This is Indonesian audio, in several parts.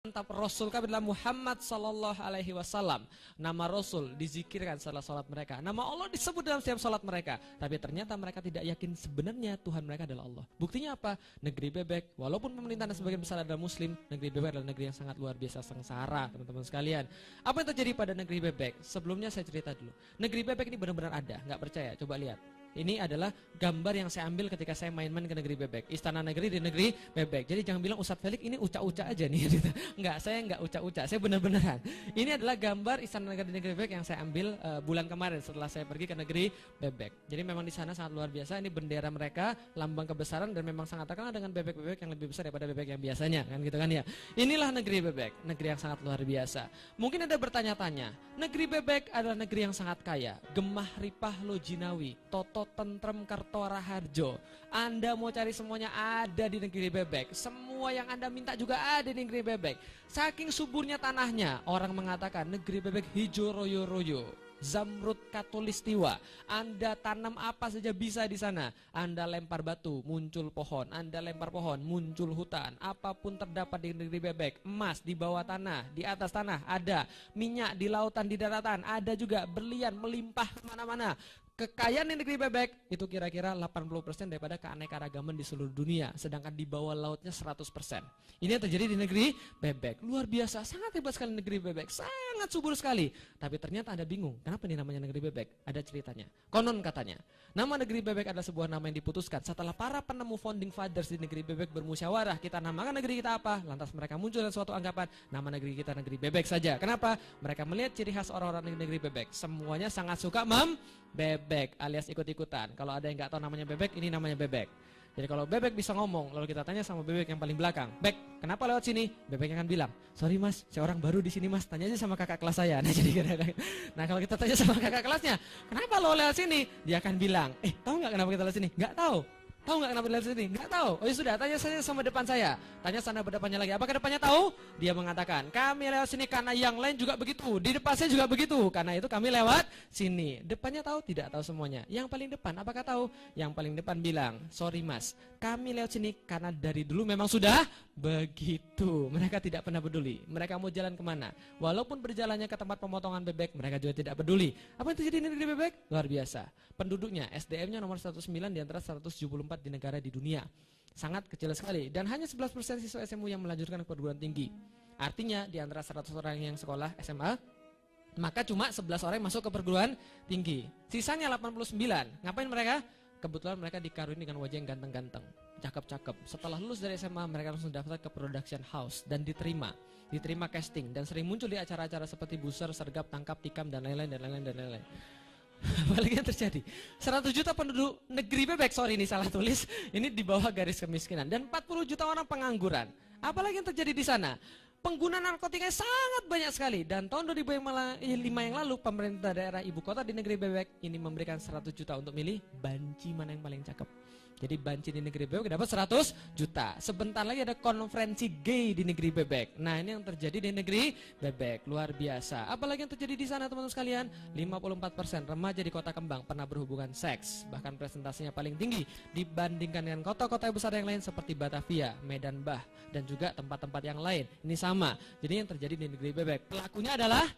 Mantap, Rasul kami adalah Muhammad sallallahu alaihi wasallam. Nama Rasul dizikirkan setelah salat mereka. Nama Allah disebut dalam setiap salat mereka. Tapi ternyata mereka tidak yakin sebenarnya Tuhan mereka adalah Allah. Buktinya apa? Negeri bebek, walaupun pemerintahnya sebagian besar adalah muslim, negeri bebek adalah negeri yang sangat luar biasa sengsara, teman-teman sekalian. Apa yang terjadi pada negeri bebek? Sebelumnya saya cerita dulu. Negeri bebek ini benar-benar ada, nggak percaya? Coba lihat. Ini adalah gambar yang saya ambil ketika saya main-main ke negeri bebek. Istana negeri di negeri bebek. Jadi jangan bilang Ustadz Felix ini ucap-ucap aja nih. Enggak, saya enggak ucap-ucap. Saya benar-benaran. Ini adalah gambar istana negeri di negeri bebek yang saya ambil bulan kemarin setelah saya pergi ke negeri bebek. Jadi memang di sana sangat luar biasa. Ini bendera mereka, lambang kebesaran, dan memang sangat terkenal dengan bebek-bebek yang lebih besar daripada bebek yang biasanya, kan gitu kan ya. Inilah negeri bebek, negeri yang sangat luar biasa. Mungkin Anda bertanya-tanya, negeri bebek adalah negeri yang sangat kaya. Gemah Ripah Lojinawi, Toto Tentrem Kartora Harjo. Anda mau cari semuanya ada di negeri bebek. Semua yang Anda minta juga ada di negeri bebek. Saking suburnya tanahnya, orang mengatakan negeri bebek hijau royo-royo, zamrud katulistiwa. Anda tanam apa saja bisa di sana. Anda lempar batu, muncul pohon. Anda lempar pohon, muncul hutan. Apapun terdapat di negeri bebek. Emas di bawah tanah, di atas tanah ada. Minyak di lautan, di daratan ada juga. Berlian melimpah kemana-mana. Kekayaan di negeri bebek itu kira-kira 80% daripada keanekaragaman di seluruh dunia. Sedangkan di bawah lautnya 100%. Ini yang terjadi di negeri bebek. Luar biasa, sangat hebat sekali negeri bebek. Sangat subur sekali. Tapi ternyata Anda bingung, kenapa nih namanya negeri bebek? Ada ceritanya. Konon katanya, nama negeri bebek adalah sebuah nama yang diputuskan setelah para penemu founding fathers di negeri bebek bermusyawarah. Kita namakan negeri kita apa? Lantas mereka muncul dengan suatu anggapan, nama negeri kita negeri bebek saja. Kenapa? Mereka melihat ciri khas orang-orang di negeri bebek. Semuanya sangat suka bebek alias ikut-ikutan. Kalau ada yang nggak tahu namanya bebek, ini namanya bebek. Jadi kalau bebek bisa ngomong, lalu kita tanya sama bebek yang paling belakang, Bek, kenapa lewat sini? Bebek akan bilang, sorry mas, saya orang baru di sini mas, tanya aja sama kakak kelas saya. Nah jadi nah kalau kita tanya sama kakak kelasnya, kenapa lo lewat sini? Dia akan bilang, tahu nggak kenapa kita lewat sini? Nggak tahu. Tahu nggak kenapa lewat sini? Nggak tahu. Oh ya sudah, tanya saja sama depan saya. Tanya sana berdepannya lagi. Apakah depannya tahu? Dia mengatakan, kami lewat sini karena yang lain juga begitu. Di depan saya juga begitu. Karena itu kami lewat sini. Depannya tahu? Tidak tahu semuanya. Yang paling depan, apakah tahu? Yang paling depan bilang, sorry mas, kami lewat sini karena dari dulu memang sudah begitu. Mereka tidak pernah peduli. Mereka mau jalan kemana? Walaupun berjalannya ke tempat pemotongan bebek, mereka juga tidak peduli. Apa yang terjadi di negeri bebek? Luar biasa. Penduduknya, SDM-nya nomor 109 di antara 174 di negara di dunia. Sangat kecil sekali. Dan hanya 11% siswa SMU yang melanjutkan ke perguruan tinggi. Artinya di antara 100 orang yang sekolah SMA, maka cuma 11 orang yang masuk ke perguruan tinggi. Sisanya 89. Ngapain mereka? Kebetulan mereka dikaruniai dengan wajah yang ganteng-ganteng, cakep-cakep. Setelah lulus dari SMA, mereka langsung daftar ke production house dan diterima casting dan sering muncul di acara-acara seperti Buser, Sergap, Tangkap, Tikam dan lain-lain. Apalagi yang terjadi? 100 juta penduduk negeri bebek, sorry ini salah tulis, ini di bawah garis kemiskinan dan 40 juta orang pengangguran. Apalagi yang terjadi di sana? Pengguna narkotika sangat banyak sekali. Dan tahun 2005 yang lalu pemerintah daerah ibu kota di negeri bebek ini memberikan 100 juta untuk milih banci mana yang paling cakep. Jadi banci di negeri bebek dapat 100 juta. Sebentar lagi ada konferensi gay di negeri bebek. Nah ini yang terjadi di negeri bebek. Luar biasa. Apalagi yang terjadi di sana teman-teman sekalian? 54% remaja di kota kembang pernah berhubungan seks. Bahkan presentasinya paling tinggi dibandingkan dengan kota-kota besar yang lain seperti Batavia, Medan Bah, dan juga tempat-tempat yang lain. Ini sama. Jadi yang terjadi di negeri bebek, pelakunya adalah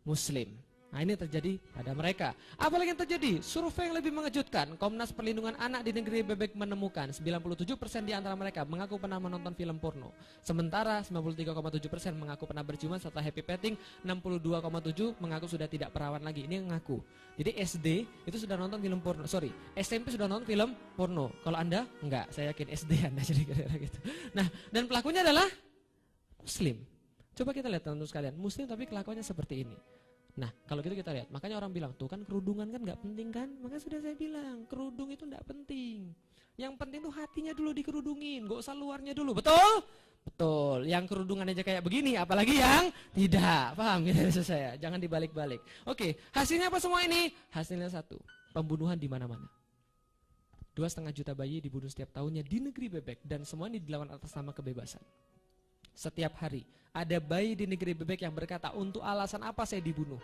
muslim. Nah ini terjadi pada mereka. Apalagi yang terjadi? Survei yang lebih mengejutkan. Komnas Perlindungan Anak di negeri bebek menemukan 97% di antara mereka mengaku pernah menonton film porno. Sementara 93,7% mengaku pernah berciuman setelah happy petting. 62,7% mengaku sudah tidak perawan lagi. Ini yang ngaku. Jadi SD itu sudah nonton film porno. Sorry, SMP sudah nonton film porno. Kalau Anda enggak, saya yakin SD Anda jadi kira-kira gitu. Nah, dan pelakunya adalah muslim. Coba kita lihat teman-teman sekalian, muslim tapi kelakuannya seperti ini. Nah kalau gitu kita lihat, makanya orang bilang tuh kan kerudungan kan gak penting kan. Makanya sudah saya bilang, kerudung itu gak penting. Yang penting tuh hatinya dulu dikerudungin, gak usah luarnya dulu, betul? Betul, yang kerudungan aja kayak begini, apalagi yang tidak. Paham gitu maksud saya, jangan dibalik-balik. Oke, hasilnya apa semua ini? Hasilnya satu, pembunuhan di mana-mana. 2,5 juta bayi dibunuh setiap tahunnya di negeri bebek. Dan semua ini dilawan atas nama kebebasan. Setiap hari ada bayi di negeri bebek yang berkata, untuk alasan apa saya dibunuh?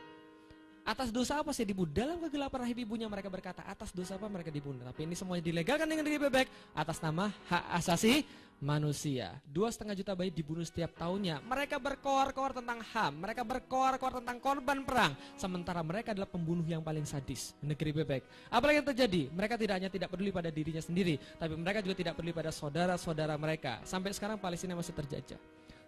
Atas dosa apa sih dibunuh? Dalam kegelapan rahim ibunya mereka berkata, atas dosa apa mereka dibunuh? Tapi ini semuanya dilegalkan dengan negeri bebek atas nama hak asasi manusia. 2,5 juta bayi dibunuh setiap tahunnya. Mereka berkoar-koar tentang HAM, mereka berkoar-koar tentang korban perang, sementara mereka adalah pembunuh yang paling sadis. Negeri bebek. Apalagi yang terjadi? Mereka tidak hanya tidak peduli pada dirinya sendiri, tapi mereka juga tidak peduli pada saudara-saudara mereka. Sampai sekarang Palestina masih terjajah.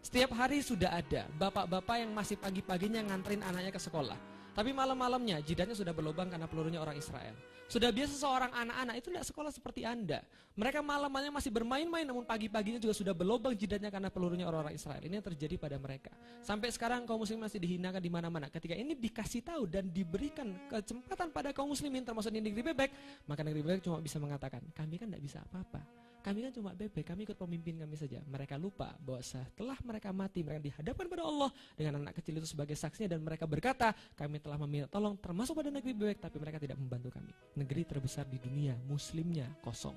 Setiap hari sudah ada bapak-bapak yang masih pagi-paginya nganterin anaknya ke sekolah, tapi malam-malamnya jidatnya sudah berlubang karena pelurunya orang Israel. Sudah biasa seorang anak-anak itu tidak sekolah seperti Anda. Mereka malam-malamnya masih bermain-main, namun pagi-paginya juga sudah berlubang jidatnya karena pelurunya orang-orang Israel. Ini yang terjadi pada mereka. Sampai sekarang kaum muslimin masih dihinakan di mana-mana. Ketika ini dikasih tahu dan diberikan kesempatan pada kaum muslimin termasuk di negeri bebek, maka negeri bebek cuma bisa mengatakan, kami kan tidak bisa apa-apa. Kami kan cuma bebek, kami ikut pemimpin kami saja. Mereka lupa bahwa setelah mereka mati, mereka dihadapkan pada Allah dengan anak kecil itu sebagai saksinya, dan mereka berkata, kami telah meminta tolong termasuk pada negeri bebek, tapi mereka tidak membantu kami. Negeri terbesar di dunia, muslimnya kosong.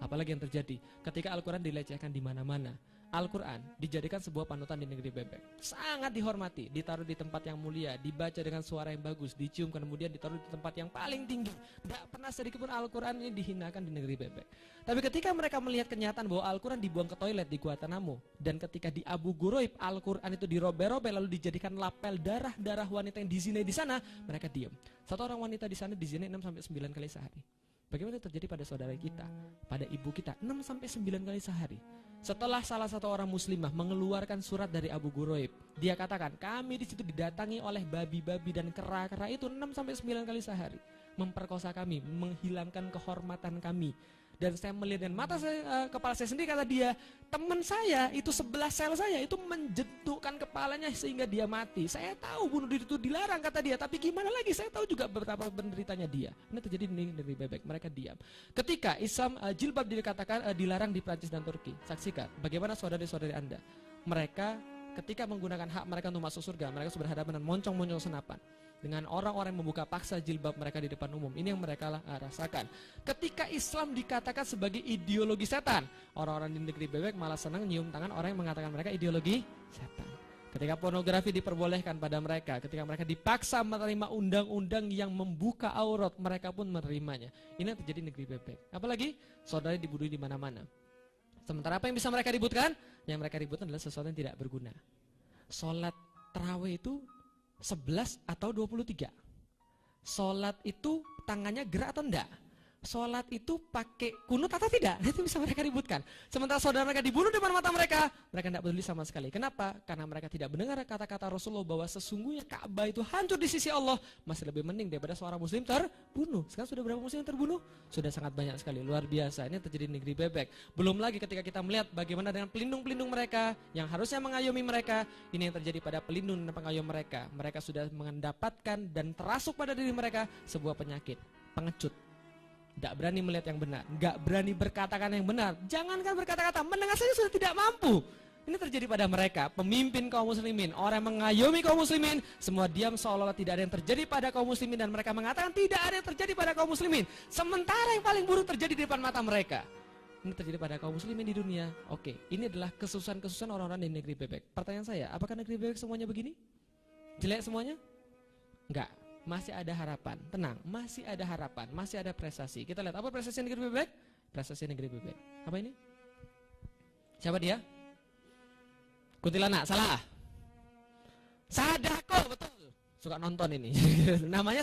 Apalagi yang terjadi ketika Al-Quran dilecehkan di mana-mana. Al-Quran dijadikan sebuah panutan di negeri bebek, sangat dihormati, ditaruh di tempat yang mulia, dibaca dengan suara yang bagus, dicium, kemudian ditaruh di tempat yang paling tinggi. Tidak pernah sedikit pun Al-Quran ini dihinakan di negeri bebek. Tapi ketika mereka melihat kenyataan bahwa Al-Quran dibuang ke toilet di Guantanamo, dan ketika di Abu Ghraib Al-Quran itu dirobek-robek lalu dijadikan lapel darah-darah wanita yang dizinai di sana, mereka diam. Satu orang wanita di sana dizinai 6-9 kali sehari. Bagaimana itu terjadi pada saudara kita, pada ibu kita, 6-9 kali sehari. Setelah salah satu orang muslimah mengeluarkan surat dari Abu Ghraib, dia katakan, kami di situ didatangi oleh babi-babi dan kera-kera itu 6-9 kali sehari, memperkosa kami, menghilangkan kehormatan kami. Dan saya melihat dengan mata saya, kepala saya sendiri, kata dia, teman saya itu sebelah sel saya itu menjentukkan kepalanya sehingga dia mati. Saya tahu bunuh diri itu dilarang, kata dia, tapi gimana lagi, saya tahu juga betapa penderitanya dia. Ini terjadi di negeri bebek, mereka diam. Ketika Islam jilbab dikatakan dilarang di Prancis dan Turki, saksikan bagaimana saudari-saudari Anda, mereka ketika menggunakan hak mereka untuk masuk surga, mereka sudah berhadapan dengan moncong-moncong senapan, dengan orang-orang yang membuka paksa jilbab mereka di depan umum. Ini yang mereka rasakan. Ketika Islam dikatakan sebagai ideologi setan, orang-orang di negeri bebek malah senang nyium tangan orang yang mengatakan mereka ideologi setan. Ketika pornografi diperbolehkan pada mereka, ketika mereka dipaksa menerima undang-undang yang membuka aurat, mereka pun menerimanya. Ini yang terjadi di negeri bebek. Apalagi saudara dibunuh di mana-mana. Sementara apa yang bisa mereka ributkan? Yang mereka ributkan adalah sesuatu yang tidak berguna. Sholat tarawih itu 11 atau 23. Sholat itu tangannya gerak atau enggak? Sholat itu pakai kunut atau tidak? Itu bisa mereka ributkan. Sementara saudara mereka dibunuh depan mata mereka, mereka tidak peduli sama sekali. Kenapa? Karena mereka tidak mendengar kata-kata Rasulullah bahwa sesungguhnya Ka'bah itu hancur di sisi Allah. Masih lebih mending daripada seorang muslim terbunuh. Sekarang sudah berapa muslim yang terbunuh? Sudah sangat banyak sekali, luar biasa. Ini terjadi di negeri bebek. Belum lagi ketika kita melihat bagaimana dengan pelindung-pelindung mereka yang harusnya mengayomi mereka, ini yang terjadi pada pelindung dan pengayom mereka. Mereka sudah mendapatkan dan terasuk pada diri mereka sebuah penyakit, pengecut. Tidak berani melihat yang benar, nggak berani berkata-kata yang benar. Jangankan berkata-kata, mendengar saja sudah tidak mampu. Ini terjadi pada mereka, pemimpin kaum muslimin, orang yang mengayomi kaum muslimin, semua diam seolah-olah tidak ada yang terjadi pada kaum muslimin, dan mereka mengatakan tidak ada yang terjadi pada kaum muslimin. Sementara yang paling buruk terjadi di depan mata mereka. Ini terjadi pada kaum muslimin di dunia. Oke, ini adalah kesusahan-kesusahan orang-orang di negeri bebek. Pertanyaan saya, apakah negeri bebek semuanya begini? Jelek semuanya? Enggak. Masih ada harapan, tenang, masih ada harapan, masih ada prestasi. Kita lihat apa prestasi negeri bebek? Prestasi negeri bebek. Apa ini? Siapa dia? Kuntilanak, salah. Sadako, betul. Suka nonton ini. Namanya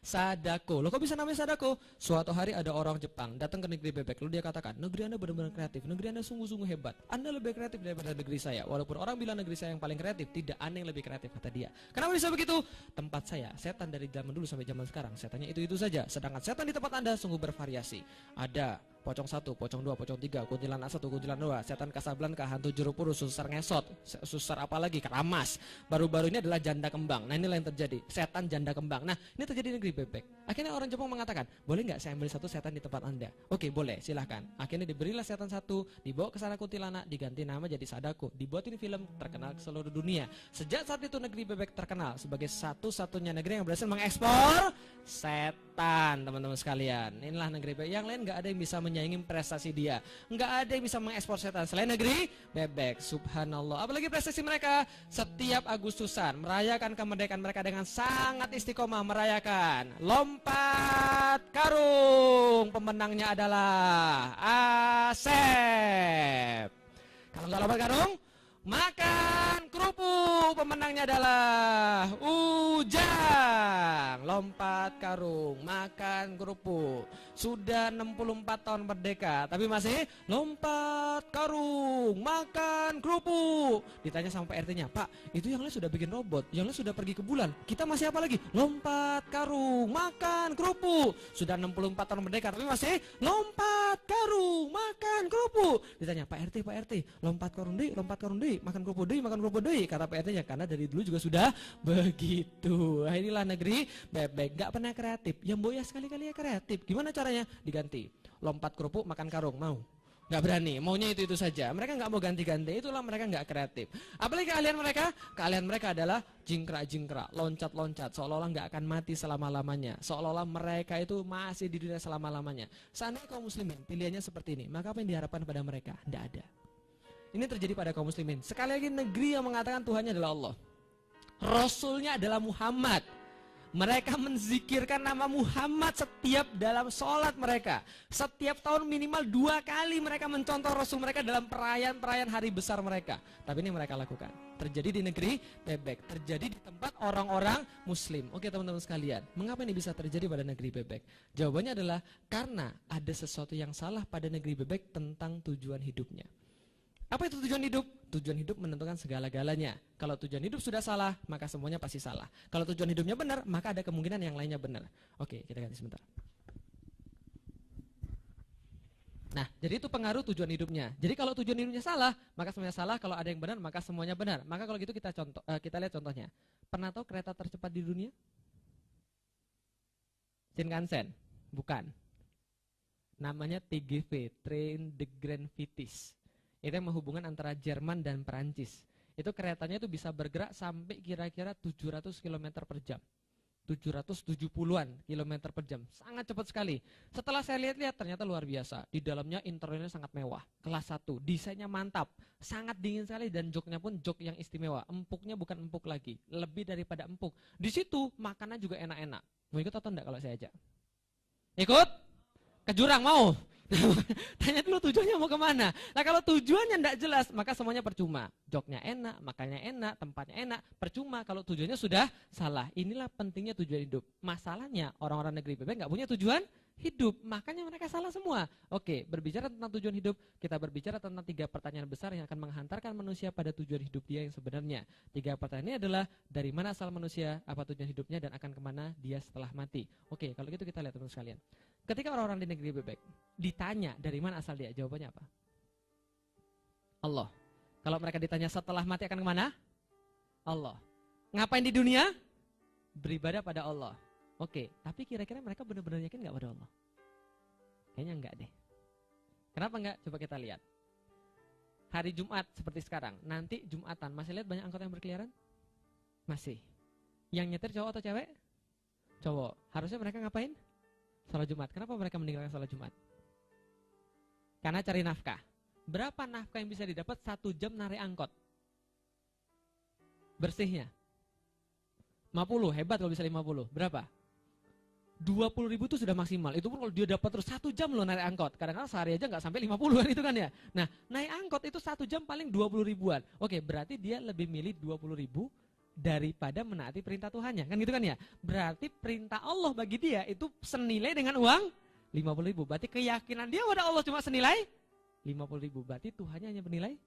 Sadako. Loh kok bisa namanya Sadako? Suatu hari ada orang Jepang datang ke negeri bebek. Lalu dia katakan, negeri Anda benar-benar kreatif, negeri Anda sungguh-sungguh hebat. Anda lebih kreatif daripada negeri saya. Walaupun orang bilang negeri saya yang paling kreatif, tidak, Anda yang lebih kreatif, kata dia. Kenapa bisa begitu? Tempat saya, setan dari zaman dulu sampai zaman sekarang, setannya itu-itu saja. Sedangkan setan di tempat Anda sungguh bervariasi. Ada pocong 1, pocong 2, pocong 3, kuntilanak 1, kuntilanak 2, setan Kasablanka, hantu Jurupuru, susar ngesot, susar apa lagi, keramas. Baru-baru ini adalah janda kembang. Nah inilah yang terjadi, setan janda kembang. Nah ini terjadi di negeri bebek. Akhirnya orang Jepang mengatakan, boleh nggak saya ambil satu setan di tempat Anda? Oke boleh, silahkan. Akhirnya diberilah setan 1, dibawa ke sana kuntilanak, diganti nama jadi Sadako, dibuatin film terkenal ke seluruh dunia. Sejak saat itu negeri bebek terkenal sebagai satu-satunya negeri yang berhasil mengekspor setan. kejutan teman-teman sekalian. Inilah negeri bebek. Yang lain nggak ada yang bisa menyaingi prestasi dia. Nggak ada yang bisa mengekspor setan selain negeri bebek. Subhanallah. Apalagi prestasi mereka setiap Agustusan merayakan kemerdekaan mereka dengan sangat istiqomah merayakan lompat karung. Pemenangnya adalah Asep. Kalau nggak lompat karung, makan kerupuk. Pemenangnya adalah Ujang. Lompat karung, makan kerupuk. Sudah 64 tahun merdeka, tapi masih lompat karung, makan kerupuk. Ditanya sama Pak RT-nya, Pak, itu yang lain sudah bikin robot, yang lain sudah pergi ke bulan. Kita masih apa lagi? Lompat karung, makan kerupuk. Sudah 64 tahun merdeka, tapi masih lompat karung, makan kerupuk. Ditanya, Pak RT, lompat karung deh, makan kerupuk deh. Kata Pak RT-nya, karena dari dulu juga sudah begitu. Nah, inilah negeri bebek, gak pernah kreatif. Yang Boya sekali-kali ya kreatif. Gimana caranya? Diganti. Lompat kerupuk, makan karung, mau? Gak berani, maunya itu saja. Mereka gak mau ganti-ganti, itulah mereka gak kreatif. Apalagi keahlian mereka? Keahlian mereka adalah jingkrak-jingkrak, loncat-loncat, seolah-olah gak akan mati selama-lamanya. Seolah-olah mereka itu masih di dunia selama-lamanya. Seandainya kaum muslimin pilihannya seperti ini, maka apa yang diharapkan pada mereka? Tidak ada. Ini terjadi pada kaum muslimin. Sekali lagi negeri yang mengatakan Tuhannya adalah Allah, Rasulnya adalah Muhammad. Mereka menzikirkan nama Muhammad setiap dalam sholat mereka. Setiap tahun minimal 2 kali mereka mencontoh Rasul mereka dalam perayaan-perayaan hari besar mereka. Tapi ini mereka lakukan. Terjadi di negeri bebek, terjadi di tempat orang-orang muslim. Oke teman-teman sekalian, mengapa ini bisa terjadi pada negeri bebek? Jawabannya adalah karena ada sesuatu yang salah pada negeri bebek tentang tujuan hidupnya. Apa itu tujuan hidup? Tujuan hidup menentukan segala-galanya. Kalau tujuan hidup sudah salah, maka semuanya pasti salah. Kalau tujuan hidupnya benar, maka ada kemungkinan yang lainnya benar. Oke, kita ganti sebentar. Nah, jadi itu pengaruh tujuan hidupnya. Jadi kalau tujuan hidupnya salah, maka semuanya salah. Kalau ada yang benar, maka semuanya benar. Maka kalau gitu kita lihat contohnya. Pernah tahu kereta tercepat di dunia? Shinkansen? Bukan. Namanya TGV, Train de Grand Vitesse. Itu yang menghubungkan antara Jerman dan Perancis. Itu keretanya itu bisa bergerak sampai kira-kira 700 km per jam. 770-an km per jam. Sangat cepat sekali. Setelah saya lihat-lihat ternyata luar biasa. Di dalamnya interiornya sangat mewah. Kelas 1. Desainnya mantap. Sangat dingin sekali dan joknya pun jok yang istimewa. Empuknya bukan empuk lagi. Lebih daripada empuk. Di situ makanan juga enak-enak. Mau ikut atau enggak kalau saya ajak? Ikut? Ke jurang mau? Tanya dulu tujuannya mau kemana. Nah kalau tujuannya tidak jelas, maka semuanya percuma. Joknya enak, makannya enak, tempatnya enak, percuma kalau tujuannya sudah salah. Inilah pentingnya tujuan hidup. Masalahnya orang-orang negeri bebek nggak punya tujuan hidup, makanya mereka salah semua. Oke, berbicara tentang tujuan hidup, kita berbicara tentang 3 pertanyaan besar yang akan menghantarkan manusia pada tujuan hidup dia yang sebenarnya. 3 pertanyaan ini adalah dari mana asal manusia, apa tujuan hidupnya, dan akan kemana dia setelah mati. Oke, kalau gitu kita lihat teman-teman sekalian. Ketika orang-orang di negeri bebek ditanya dari mana asal dia, jawabannya apa? Allah. Kalau mereka ditanya setelah mati akan kemana? Allah. Ngapain di dunia? Beribadah pada Allah. Oke, tapi kira-kira mereka benar-benar yakin nggak pada Allah? Kayaknya enggak deh. Kenapa enggak? Coba kita lihat. Hari Jumat seperti sekarang, nanti Jumatan, masih lihat banyak angkot yang berkeliaran? Masih. Yang nyetir cowok atau cewek? Cowok. Harusnya mereka ngapain? Salat Jumat. Kenapa mereka meninggalkan salat Jumat? Karena cari nafkah. Berapa nafkah yang bisa didapat 1 jam narik angkot? Bersihnya 50, hebat kalau bisa 50. Berapa? 20.000 itu sudah maksimal. Itu pun kalau dia dapat terus 1 jam loh narik angkot. Kadang-kadang sehari aja nggak sampai 50-an itu kan ya. Nah, naik angkot itu 1 jam paling 20 ribuan. Oke, berarti dia lebih milih 20 ribu daripada menaati perintah Tuhannya. Kan gitu kan ya. Berarti perintah Allah bagi dia itu senilai dengan uang 50 ribu. Berarti keyakinan dia pada Allah cuma senilai 50 ribu. Berarti Tuhannya hanya bernilai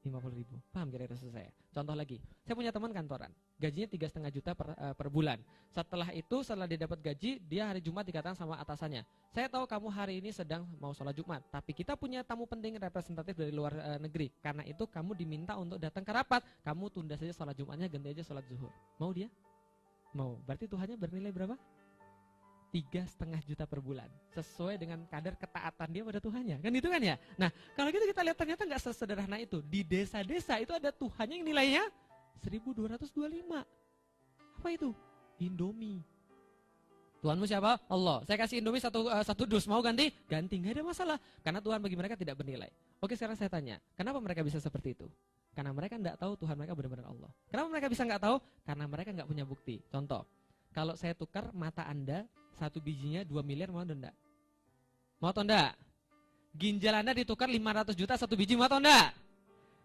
50 ribu. Paham kira-kira saya? Contoh lagi, saya punya teman kantoran, gajinya 3,5 juta per bulan. Setelah itu, setelah dia dapat gaji, dia hari Jumat dikatakan sama atasannya, saya tahu kamu hari ini sedang mau sholat Jumat, tapi kita punya tamu penting representatif dari luar negeri. Karena itu kamu diminta untuk datang ke rapat. Kamu tunda saja sholat Jumatnya, ganti aja sholat zuhur. Mau dia? Mau. Berarti Tuhannya bernilai berapa? 3,5 juta per bulan, sesuai dengan kadar ketaatan dia pada Tuhannya, kan itu kan ya. Nah kalau gitu kita lihat ternyata nggak sesederhana itu. Di desa-desa itu ada Tuhannya yang nilainya 1.225. Apa itu? Indomie. Tuhanmu siapa? Allah. Saya kasih Indomie satu dus, mau ganti? Ganti, nggak ada masalah. Karena Tuhan bagi mereka tidak bernilai. Oke, sekarang saya tanya, kenapa mereka bisa seperti itu? Karena mereka nggak tahu Tuhan mereka benar-benar Allah. Kenapa mereka bisa nggak tahu? Karena mereka nggak punya bukti. Contoh, kalau saya tukar mata Anda, satu bijinya 2 miliar, mau atau enggak? Mau atau enggak? Ginjal Anda ditukar 500 juta satu biji, mau atau enggak?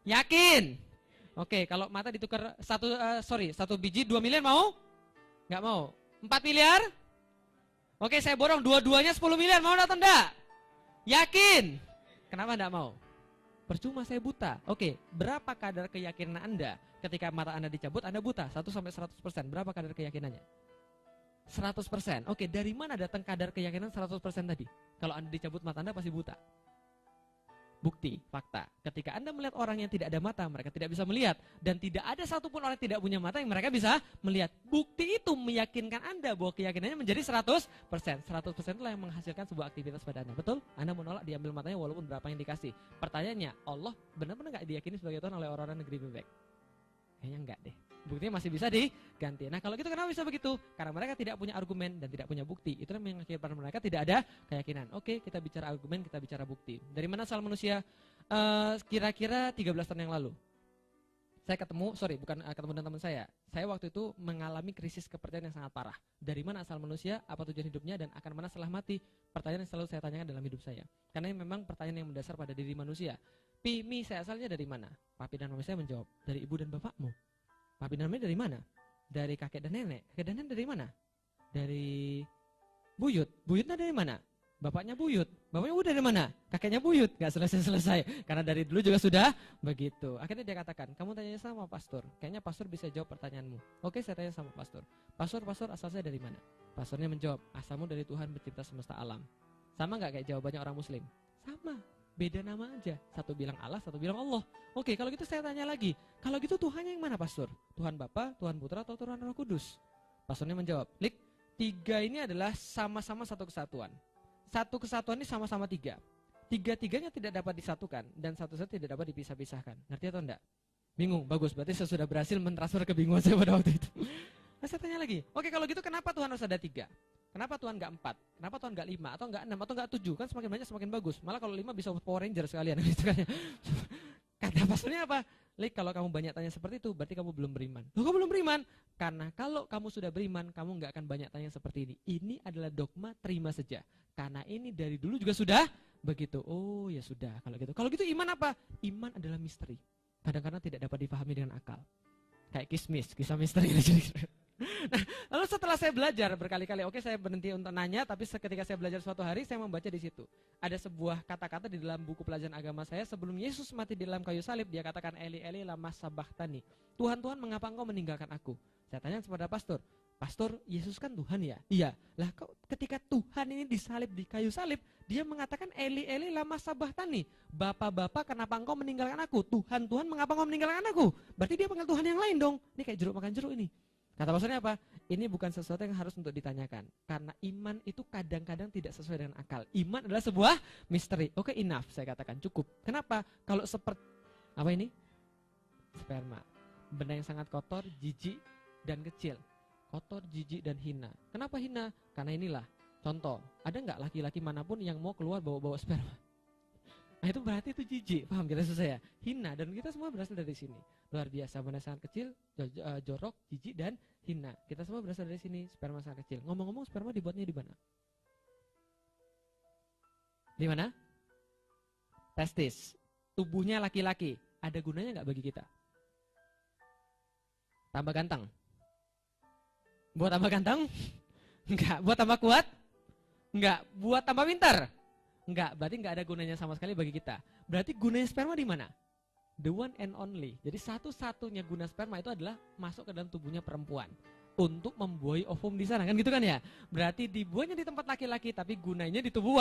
Yakin? Oke, kalau mata ditukar satu biji 2 miliar, mau? Nggak mau. 4 miliar? Oke, saya borong dua-duanya 10 miliar, mau atau enggak? Yakin? Kenapa enggak mau? Percuma, saya buta. Oke, berapa kadar keyakinan Anda ketika mata Anda dicabut, Anda buta? 1 sampai 100%. Berapa kadar keyakinannya? 100%. Oke, dari mana datang kadar keyakinan 100% tadi? Kalau Anda dicabut mata Anda pasti buta. Bukti, fakta. Ketika Anda melihat orang yang tidak ada mata, mereka tidak bisa melihat. Dan tidak ada satupun orang yang tidak punya mata yang mereka bisa melihat. Bukti itu meyakinkan Anda bahwa keyakinannya menjadi 100%. 100% itulah yang menghasilkan sebuah aktivitas pada Anda. Betul? Anda menolak diambil matanya walaupun berapa yang dikasih. Pertanyaannya, Allah benar-benar gak diyakini sebagai Tuhan oleh orang-orang negeri bebek? Kayaknya enggak deh. Buktinya masih bisa diganti. Nah, kalau gitu kenapa bisa begitu? Karena mereka tidak punya argumen dan tidak punya bukti. Itu yang mengakibatkan mereka tidak ada keyakinan. Oke, kita bicara argumen, kita bicara bukti. Dari mana asal manusia? Kira-kira 13 tahun yang lalu. Saya ketemu dengan teman saya. Saya waktu itu mengalami krisis kepercayaan yang sangat parah. Dari mana asal manusia? Apa tujuan hidupnya? Dan akan mana setelah mati? Pertanyaan yang selalu saya tanyakan dalam hidup saya. Karena ini memang pertanyaan yang mendasar pada diri manusia. Mi, saya asalnya dari mana? Papi dan mami saya menjawab, dari ibu dan bapakmu. Papi dan mami dari mana? Dari kakek dan nenek. Kakek dan nenek dari mana? Dari buyut. Buyutnya dari mana? Bapaknya buyut. Bapaknya udah dari mana? Kakeknya buyut. Gak selesai-selesai. Karena dari dulu juga sudah begitu. Akhirnya dia katakan, kamu tanya sama pastor. Kayaknya pastor bisa jawab pertanyaanmu. Oke, saya tanya sama pastor. Pastor, asal saya dari mana? Pastornya menjawab, asalmu dari Tuhan pencipta semesta alam. Sama gak kayak jawabannya orang muslim? Sama. Beda nama aja. Satu bilang Allah, satu bilang Allah. Oke, kalau gitu saya tanya lagi. Kalau gitu Tuhannya yang mana, pastor? Tuhan Bapa, Tuhan Putra, atau Tuhan Roh Kudus? Pastornya menjawab, tiga ini adalah sama-sama satu kesatuan. Satu kesatuan ini sama-sama tiga. Tiga-tiganya tidak dapat disatukan. Dan satu-satu tidak dapat dipisah-pisahkan. Ngerti atau enggak? Bingung? Bagus, berarti saya sudah berhasil mentransfer kebingungan saya pada waktu itu. Nah, saya tanya lagi. Oke, kalau gitu kenapa Tuhan harus ada 3? Kenapa Tuhan nggak 4? Kenapa Tuhan nggak 5? Atau nggak 6? Atau nggak 7? Kan semakin banyak semakin bagus. Malah kalau 5 bisa Power Ranger sekalian. Gitu kan ya. Kata pastornya apa? Kalau kamu banyak tanya seperti itu, berarti kamu belum beriman. Loh, kamu belum beriman? Karena kalau kamu sudah beriman, kamu nggak akan banyak tanya seperti ini. Ini adalah dogma, terima saja. Karena ini dari dulu juga sudah begitu. Oh ya sudah, kalau gitu. Kalau gitu iman apa? Iman adalah misteri. Kadang-kadang tidak dapat dipahami dengan akal. Kayak kismis, kisah misteri. Nah, lalu setelah saya belajar berkali-kali, oke, saya berhenti untuk nanya, tapi ketika saya belajar suatu hari, saya membaca di situ. Ada sebuah kata-kata di dalam buku pelajaran agama saya, sebelum Yesus mati di dalam kayu salib, dia katakan, Eli, Eli, lama sabachthani. Tuhan, Tuhan, mengapa engkau meninggalkan aku? Saya tanya kepada pastor, Pastor, Yesus kan Tuhan ya? Iya. Lah, ketika Tuhan ini disalib di kayu salib, dia mengatakan, Eli, Eli, lama sabachthani. Bapak-bapak, kenapa engkau meninggalkan aku? Tuhan, Tuhan, mengapa engkau meninggalkan aku? Berarti dia panggil Tuhan yang lain dong. Ini kayak jeruk makan jeruk ini. Kata pastornya apa? Ini bukan sesuatu yang harus untuk ditanyakan. Karena iman itu kadang-kadang tidak sesuai dengan akal. Iman adalah sebuah misteri. Oke, enough, saya katakan, cukup. Kenapa? Kalau seperti, apa ini? Sperma. Benda yang sangat kotor, jijik, dan kecil. Kotor, jijik, dan hina. Kenapa hina? Karena inilah, contoh, ada nggak laki-laki manapun yang mau keluar bawa-bawa sperma? Nah, itu berarti itu jijik, paham kira saya? Hina, dan kita semua berasal dari sini. Luar biasa, benda sangat kecil, jorok, jijik, dan hina. Kita semua berasal dari sini, sperma sangat kecil. Ngomong-ngomong, sperma dibuatnya di mana? Di mana? Testis. Tubuhnya laki-laki. Ada gunanya nggak bagi kita? Tambah ganteng? Buat tambah ganteng? Enggak. Buat tambah kuat? Enggak. Buat tambah pintar? Enggak, berarti enggak ada gunanya sama sekali bagi kita. Berarti gunanya sperma di mana? The one and only. Jadi satu-satunya guna sperma itu adalah masuk ke dalam tubuhnya perempuan untuk membuahi ovum di sana, kan gitu kan ya? Berarti dibuahnya di tempat laki-laki, tapi gunanya di tubuh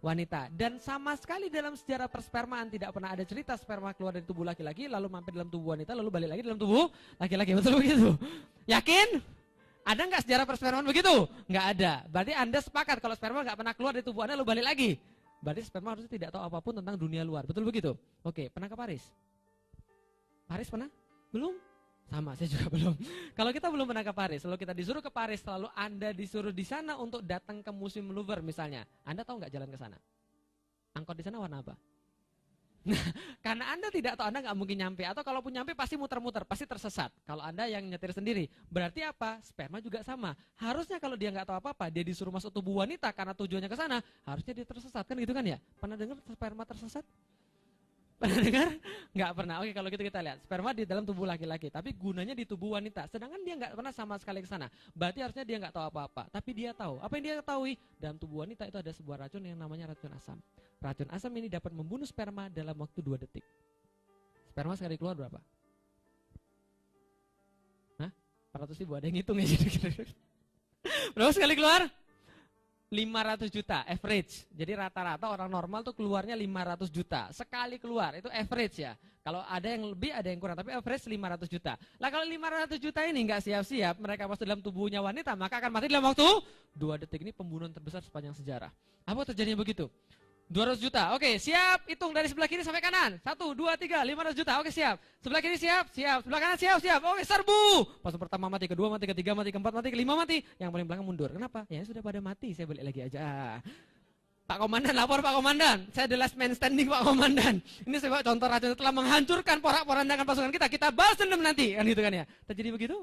wanita. Dan sama sekali dalam sejarah perspermaan tidak pernah ada cerita sperma keluar dari tubuh laki-laki lalu mampir dalam tubuh wanita lalu balik lagi dalam tubuh laki-laki. Betul begitu? Yakin? Ada nggak sejarah perspermaan begitu? Nggak ada. Berarti Anda sepakat kalau sperma nggak pernah keluar dari tubuh Anda lalu balik lagi. Berarti sperma harusnya tidak tahu apapun tentang dunia luar. Betul begitu? Oke, pernah ke Paris? Paris pernah? Belum? Sama, saya juga belum. Kalau kita belum pernah ke Paris, lalu kita disuruh ke Paris, lalu Anda disuruh di sana untuk datang ke Museum Louvre misalnya. Anda tahu nggak jalan ke sana? Angkot di sana warna apa? Nah, karena Anda tidak tahu, Anda nggak mungkin nyampe. Atau kalaupun nyampe pasti muter-muter, pasti tersesat. Kalau Anda yang nyetir sendiri, berarti apa? Sperma juga sama. Harusnya kalau dia nggak tahu apa-apa, dia disuruh masuk tubuh wanita karena tujuannya ke sana, harusnya dia tersesat, kan gitu kan ya? Pernah dengar sperma tersesat? Pernah dengar? Nggak pernah. Oke, kalau gitu kita lihat. Sperma di dalam tubuh laki-laki, tapi gunanya di tubuh wanita. Sedangkan dia nggak pernah sama sekali ke sana. Berarti harusnya dia nggak tahu apa-apa. Tapi dia tahu. Apa yang dia ketahui? Dalam tubuh wanita itu ada sebuah racun yang namanya racun asam. Racun asam ini dapat membunuh sperma dalam waktu 2 detik. Sperma sekali keluar berapa? Hah? 400.000, ada yang ngitung ya? Berapa sekali keluar? 500 juta average. Jadi rata-rata orang normal tuh keluarnya 500 juta sekali keluar, itu average ya. Kalau ada yang lebih ada yang kurang, tapi average 500 juta. Lah kalau 500 juta ini nggak siap-siap mereka masuk dalam tubuhnya wanita, maka akan mati dalam waktu 2 detik. Ini pembunuhan terbesar sepanjang sejarah. Apa terjadinya begitu? 200 juta, oke siap, hitung dari sebelah kiri sampai kanan. 1, 2, 3, 500 juta, oke siap. Sebelah kiri siap, siap. Sebelah kanan siap, siap. Oke serbu. Pas pertama mati, kedua mati, ketiga mati, keempat mati, kelima mati. Yang paling belakang mundur, kenapa? Ya sudah pada mati, saya balik lagi aja. Pak Komandan, lapor Pak Komandan. Saya the last man standing Pak Komandan. Ini saya bawa contoh racun telah menghancurkan porak-porandakan pasukan kita balas dendam nanti. Kan gitu kan ya. Terjadi begitu?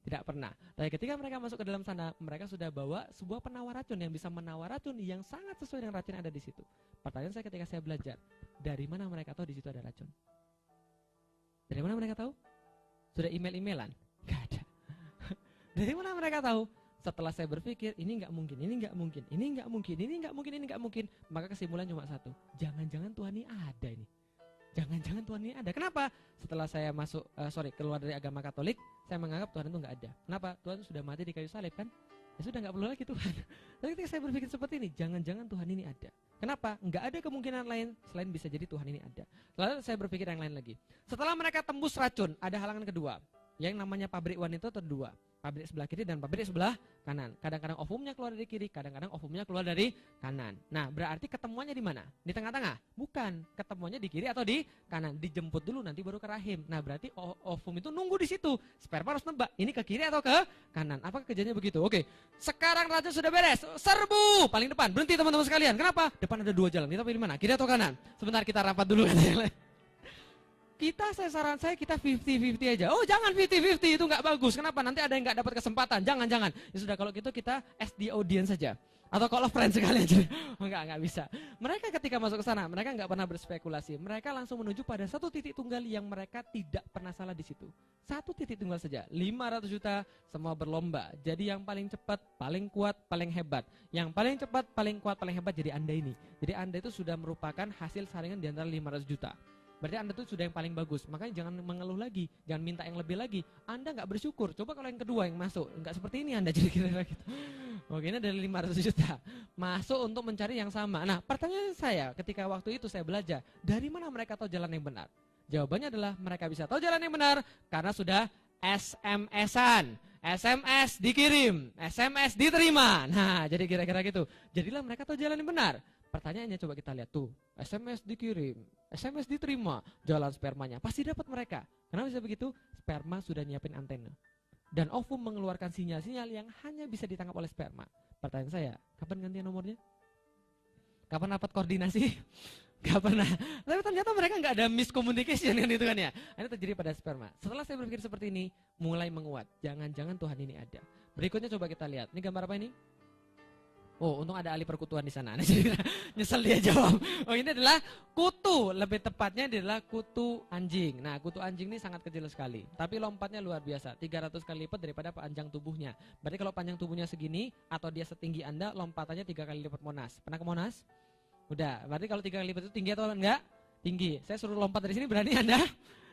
Tidak pernah. Tapi ketika mereka masuk ke dalam sana, mereka sudah bawa sebuah penawar racun yang bisa menawar racun yang sangat sesuai dengan racun yang ada di situ. Pertanyaan saya ketika saya belajar, dari mana mereka tahu di situ ada racun? Dari mana mereka tahu? Sudah email-emailan? Gak ada. Dari mana mereka tahu? Setelah saya berpikir, ini nggak mungkin, ini nggak mungkin, ini nggak mungkin, ini nggak mungkin, ini nggak mungkin, maka kesimpulan cuma satu, jangan-jangan Tuhan ini ada ini. Jangan-jangan Tuhan ini ada. Kenapa? Setelah saya keluar dari agama Katolik, saya menganggap Tuhan itu nggak ada. Kenapa? Tuhan sudah mati di kayu salib kan? Ya sudah nggak perlu lagi Tuhan. Tapi ketika saya berpikir seperti ini, jangan-jangan Tuhan ini ada. Kenapa? Nggak ada kemungkinan lain selain bisa jadi Tuhan ini ada. Lalu saya berpikir yang lain lagi. Setelah mereka tembus racun, ada halangan kedua. Yang namanya pabrik wanita itu ada 2. Pabrik sebelah kiri dan pabrik sebelah kanan. Kadang-kadang ovumnya keluar dari kiri, kadang-kadang ovumnya keluar dari kanan. Nah, berarti ketemuannya di mana? Di tengah-tengah? Bukan. Ketemuannya di kiri atau di kanan. Dijemput dulu nanti baru ke rahim. Nah, berarti ovum itu nunggu di situ. Sperma harus nebak. Ini ke kiri atau ke kanan? Apakah kejadiannya begitu? Oke. Sekarang racun sudah beres. Serbu paling depan. Berhenti teman-teman sekalian. Kenapa? Depan ada 2 jalan. Kita pilih mana? Kiri atau kanan? Sebentar kita rapat dulu. Saran saya kita 50-50 aja. Oh jangan 50-50, itu nggak bagus. Kenapa? Nanti ada yang nggak dapat kesempatan. Jangan. Ya sudah kalau gitu kita as the audience saja. Atau kalau friends sekali aja. Enggak bisa. Mereka ketika masuk ke sana, mereka nggak pernah berspekulasi. Mereka langsung menuju pada satu titik tunggal yang mereka tidak pernah salah di situ. Satu titik tunggal saja. 500 juta semua berlomba. Jadi yang paling cepat, paling kuat, paling hebat. Yang paling cepat, paling kuat, paling hebat jadi Anda ini. Jadi Anda itu sudah merupakan hasil saringan di antara 500 juta. Berarti Anda tuh sudah yang paling bagus. Makanya jangan mengeluh lagi, jangan minta yang lebih lagi. Anda nggak bersyukur. Coba kalau yang kedua yang masuk, nggak seperti ini Anda jadi kira-kira gitu. Oke, ini dari 500 juta masuk untuk mencari yang sama. Nah, pertanyaan saya ketika waktu itu saya belajar, dari mana mereka tahu jalan yang benar? Jawabannya adalah mereka bisa tahu jalan yang benar karena sudah SMS-an. SMS dikirim, SMS diterima. Nah, jadi kira-kira gitu. Jadilah mereka tahu jalan yang benar. Pertanyaannya coba kita lihat tuh, SMS dikirim, SMS diterima, jalan spermanya pasti dapat mereka. Kenapa bisa begitu? Sperma sudah nyiapin antena. Dan ovum mengeluarkan sinyal-sinyal yang hanya bisa ditangkap oleh sperma. Pertanyaan saya, kapan gantian nomornya? Kapan dapat koordinasi? Gak pernah. Tapi ternyata mereka nggak ada miscommunication kan itu kan ya. Ini terjadi pada sperma. Setelah saya berpikir seperti ini, mulai menguat. Jangan-jangan Tuhan ini ada. Berikutnya coba kita lihat. Ini gambar apa ini? Oh, untung ada ahli perkutuan di sana. Nyesel dia jawab. Oh, ini adalah kutu. Lebih tepatnya adalah kutu anjing. Nah, kutu anjing ini sangat kecil sekali. Tapi lompatnya luar biasa. 300 kali lipat daripada panjang tubuhnya. Berarti kalau panjang tubuhnya segini, atau dia setinggi Anda, lompatannya 3 kali lipat Monas. Pernah ke Monas? Udah. Berarti kalau 3 kali lipat itu tinggi atau enggak? Tinggi. Saya suruh lompat dari sini, berani Anda?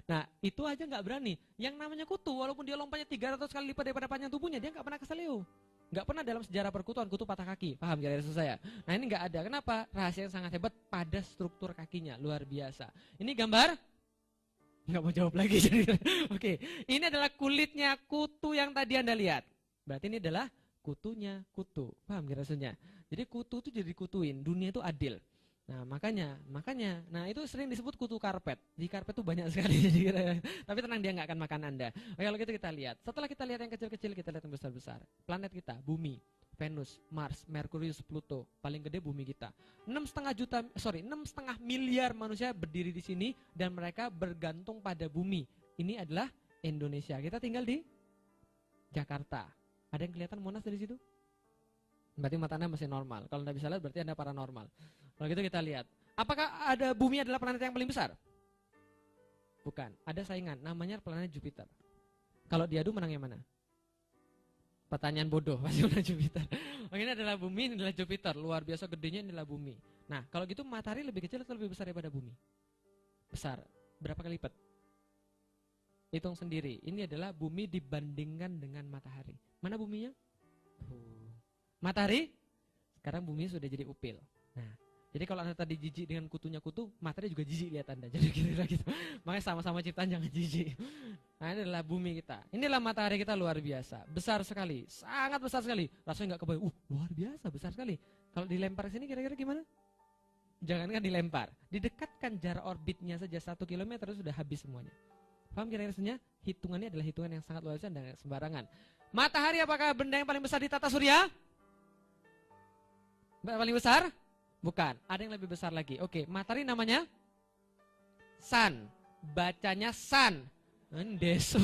Nah, itu aja nggak berani. Yang namanya kutu, walaupun dia lompatnya 300 kali lipat daripada panjang tubuhnya, dia nggak pernah keseleo. Nggak pernah dalam sejarah perkutuan kutu patah kaki. Paham kira-kira saya? Nah, ini nggak ada. Kenapa? Rahasia yang sangat hebat pada struktur kakinya. Luar biasa. Ini gambar? Nggak mau jawab lagi. Oke. Ini adalah kulitnya kutu yang tadi Anda lihat. Berarti ini adalah kutunya kutu. Paham kira-kira? Jadi kutu itu jadi kutuin. Dunia itu adil. Nah makanya, nah itu sering disebut kutu karpet. Di karpet tuh banyak sekali. Tapi tenang, dia nggak akan makan Anda. Oke, kalau gitu kita lihat. Setelah kita lihat yang kecil-kecil, kita lihat yang besar-besar. Planet kita, Bumi, Venus, Mars, Merkurius, Pluto. Paling gede bumi kita. 6,5 miliar manusia berdiri di sini dan mereka bergantung pada bumi. Ini adalah Indonesia. Kita tinggal di Jakarta. Ada yang kelihatan Monas dari situ? Berarti mata Anda masih normal. Kalau Anda bisa lihat berarti Anda paranormal. Kalau gitu kita lihat. Apakah ada bumi adalah planet yang paling besar? Bukan. Ada saingan. Namanya planet Jupiter. Kalau diadu menang yang mana? Pertanyaan bodoh. Pasti menang Jupiter. Ini adalah bumi, ini adalah Jupiter. Luar biasa gedenya, ini adalah bumi. Nah, kalau gitu matahari lebih kecil atau lebih besar daripada bumi? Besar. Berapa kali lipat? Hitung sendiri. Ini adalah bumi dibandingkan dengan matahari. Mana buminya? Matahari, sekarang bumi sudah jadi upil. Nah, jadi kalau Anda tadi jijik dengan kutunya kutu, matahari juga jijik lihat Anda. Jadi kira-kira gitu. Makanya sama-sama ciptaan jangan jijik. Nah, ini adalah bumi kita. Inilah matahari kita, luar biasa. Besar sekali, sangat besar sekali. Rasanya nggak kebayang, luar biasa, besar sekali. Kalau dilempar ke sini kira-kira gimana? Jangankan dilempar, didekatkan jarak orbitnya saja 1 kilometer sudah habis semuanya. Paham kira-kira? Hitungannya adalah hitungan yang sangat luar biasa dan sembarangan. Matahari apakah benda yang paling besar di tata surya? Paling besar? Bukan, ada yang lebih besar lagi. Oke, matahari namanya Sun. Bacanya Sun. Desu.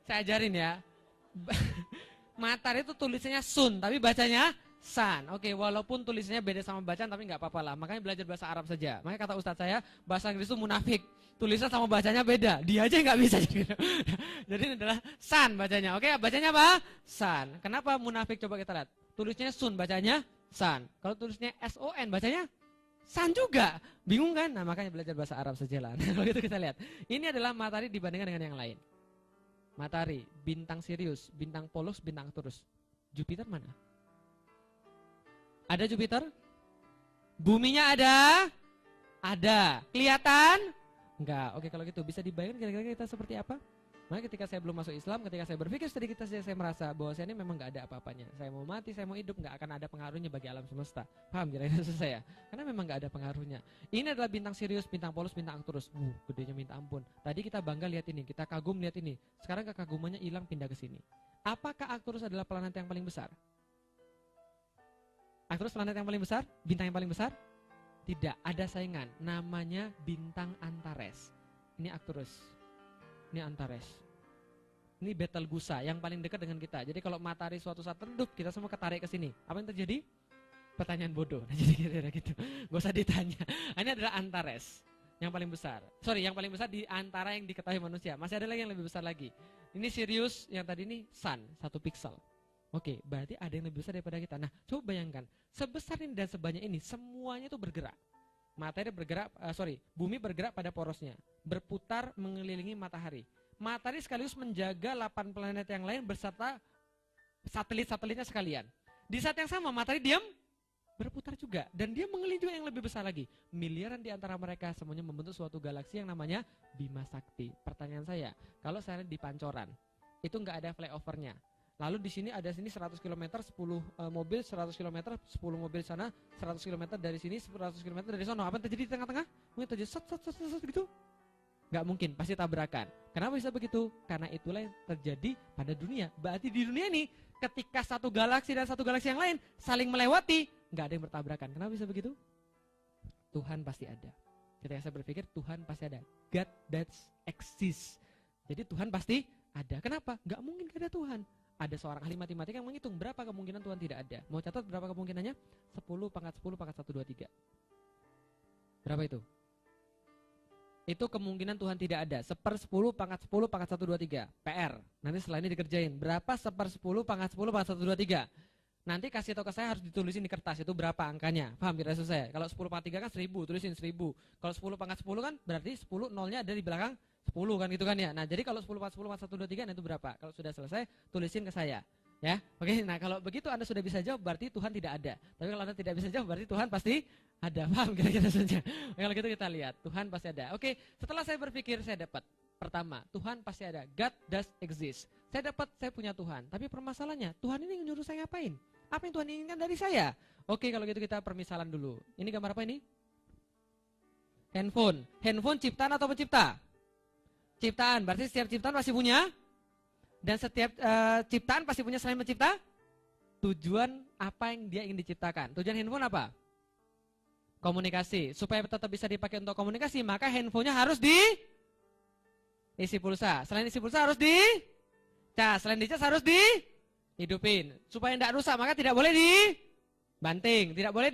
Saya ajarin ya. Matahari itu tulisannya Sun, tapi bacanya Sun. Oke, walaupun tulisannya beda sama bacaan tapi nggak apa-apa lah. Makanya belajar bahasa Arab saja. Makanya kata ustadz saya, bahasa Inggris itu munafik. Tulisan sama bacanya beda. Dia aja nggak bisa. Jadi ini adalah Sun bacanya. Oke, bacanya apa? Sun. Kenapa munafik? Coba kita lihat. Tulisnya Sun, bacanya Sun. Kalau tulisnya S-O-N, bacanya Sun juga. Bingung kan? Nah, makanya belajar bahasa Arab saja lah. Kalau gitu kita lihat. Ini adalah matahari dibandingkan dengan yang lain. Matahari, bintang Sirius, bintang Pollux, bintang Arcturus. Jupiter mana? Ada Jupiter? Buminya ada? Ada. Kelihatan? Enggak. Oke, kalau gitu bisa dibayangkan kira-kira kita seperti apa? Makanya ketika saya belum masuk Islam, ketika saya berpikir sedikit saja, saya merasa bahwa saya ini memang gak ada apa-apanya. Saya mau mati, saya mau hidup, gak akan ada pengaruhnya bagi alam semesta. Paham kira-kira saya? Karena memang gak ada pengaruhnya. Ini adalah bintang Sirius, bintang Pollux, bintang Arcturus. Gedenya minta ampun. Tadi kita bangga lihat ini, kita kagum lihat ini. Sekarang kekagumannya hilang, pindah ke sini. Apakah Arcturus adalah planet yang paling besar? Arcturus planet yang paling besar? Bintang yang paling besar? Tidak, ada saingan. Namanya bintang Antares. Ini Arcturus. Ini Antares. Ini Betelgeuse yang paling dekat dengan kita. Jadi kalau matahari suatu saat redup, kita semua ketarik ke sini. Apa yang terjadi? Pertanyaan bodoh. Nah, jadi kira-kira gitu. Gak usah ditanya. Ini adalah Antares yang paling besar. Yang paling besar di antara yang diketahui manusia. Masih ada lagi yang lebih besar lagi. Ini Sirius, yang tadi ini Sun, 1 piksel. Oke, berarti ada yang lebih besar daripada kita. Nah, coba bayangkan, sebesar ini dan sebanyak ini, semuanya itu bergerak. Matahari bergerak, bumi bergerak pada porosnya, berputar mengelilingi matahari. Matahari sekaligus menjaga 8 planet yang lain beserta satelit-satelitnya sekalian. Di saat yang sama matahari diam berputar juga dan dia mengelilingi juga yang lebih besar lagi. Miliaran di antara mereka semuanya membentuk suatu galaksi yang namanya Bima Sakti. Pertanyaan saya, kalau saya di Pancoran, itu nggak ada flyovernya. Lalu di sini ada 100 km, 10 mobil, 100 km, 10 mobil sana, 100 km dari sini, 100 km dari sana. Apa yang terjadi di tengah-tengah? Mungkin terjadi set gitu. Gak mungkin, pasti tabrakan. Kenapa bisa begitu? Karena itulah yang terjadi pada dunia. Berarti di dunia ini, ketika satu galaksi dan satu galaksi yang lain saling melewati, gak ada yang bertabrakan. Kenapa bisa begitu? Tuhan pasti ada. Ketika saya berpikir, Tuhan pasti ada. God that exists. Jadi Tuhan pasti ada. Kenapa? Gak mungkin gak ada Tuhan. Ada seorang ahli matematika yang menghitung berapa kemungkinan Tuhan tidak ada. Mau catat berapa kemungkinannya? 10 pangkat 10 pangkat 1, 2, 3. Berapa itu? Itu kemungkinan Tuhan tidak ada. 1/10 pangkat 10 pangkat 1, 2, 3. PR. Nanti setelah ini dikerjain. Berapa 1/10 pangkat 10 pangkat 1, 2, 3? Nanti kasih tahu ke saya, harus ditulisin di kertas. Itu berapa angkanya? Paham kira saya? Kalau 10 pangkat 3 kan 1000, tulisin 1000. Kalau 10 pangkat 10 kan berarti 10 nolnya ada di belakang 10 kan gitu kan ya. Nah jadi kalau 10 pangkat 10 pangkat 1, 2, 3 nah itu berapa? Kalau sudah selesai tulisin ke saya. Ya, oke. Nah kalau begitu Anda sudah bisa jawab, berarti Tuhan tidak ada. Tapi kalau Anda tidak bisa jawab, berarti Tuhan pasti ada. Paham kira-kira saja. Kalau gitu kita lihat, Tuhan pasti ada. Oke, setelah saya berpikir, saya dapat. Pertama, Tuhan pasti ada. God does exist. Saya dapat, saya punya Tuhan. Tapi permasalahannya, Tuhan ini nyuruh saya ngapain? Apa yang Tuhan inginkan dari saya? Oke, kalau gitu kita permisalan dulu. Ini gambar apa ini? Handphone. Handphone ciptaan atau pencipta? Ciptaan. Berarti setiap ciptaan pasti punya. Dan setiap ciptaan pasti punya selain pencipta. Tujuan apa yang dia ingin diciptakan. Tujuan handphone apa? Komunikasi. Supaya tetap bisa dipakai untuk komunikasi, maka handphonenya harus isi pulsa. Selain isi pulsa harus dicas. Selain dicas harus dihidupin. Supaya tidak rusak, maka tidak boleh dibanting. Tidak boleh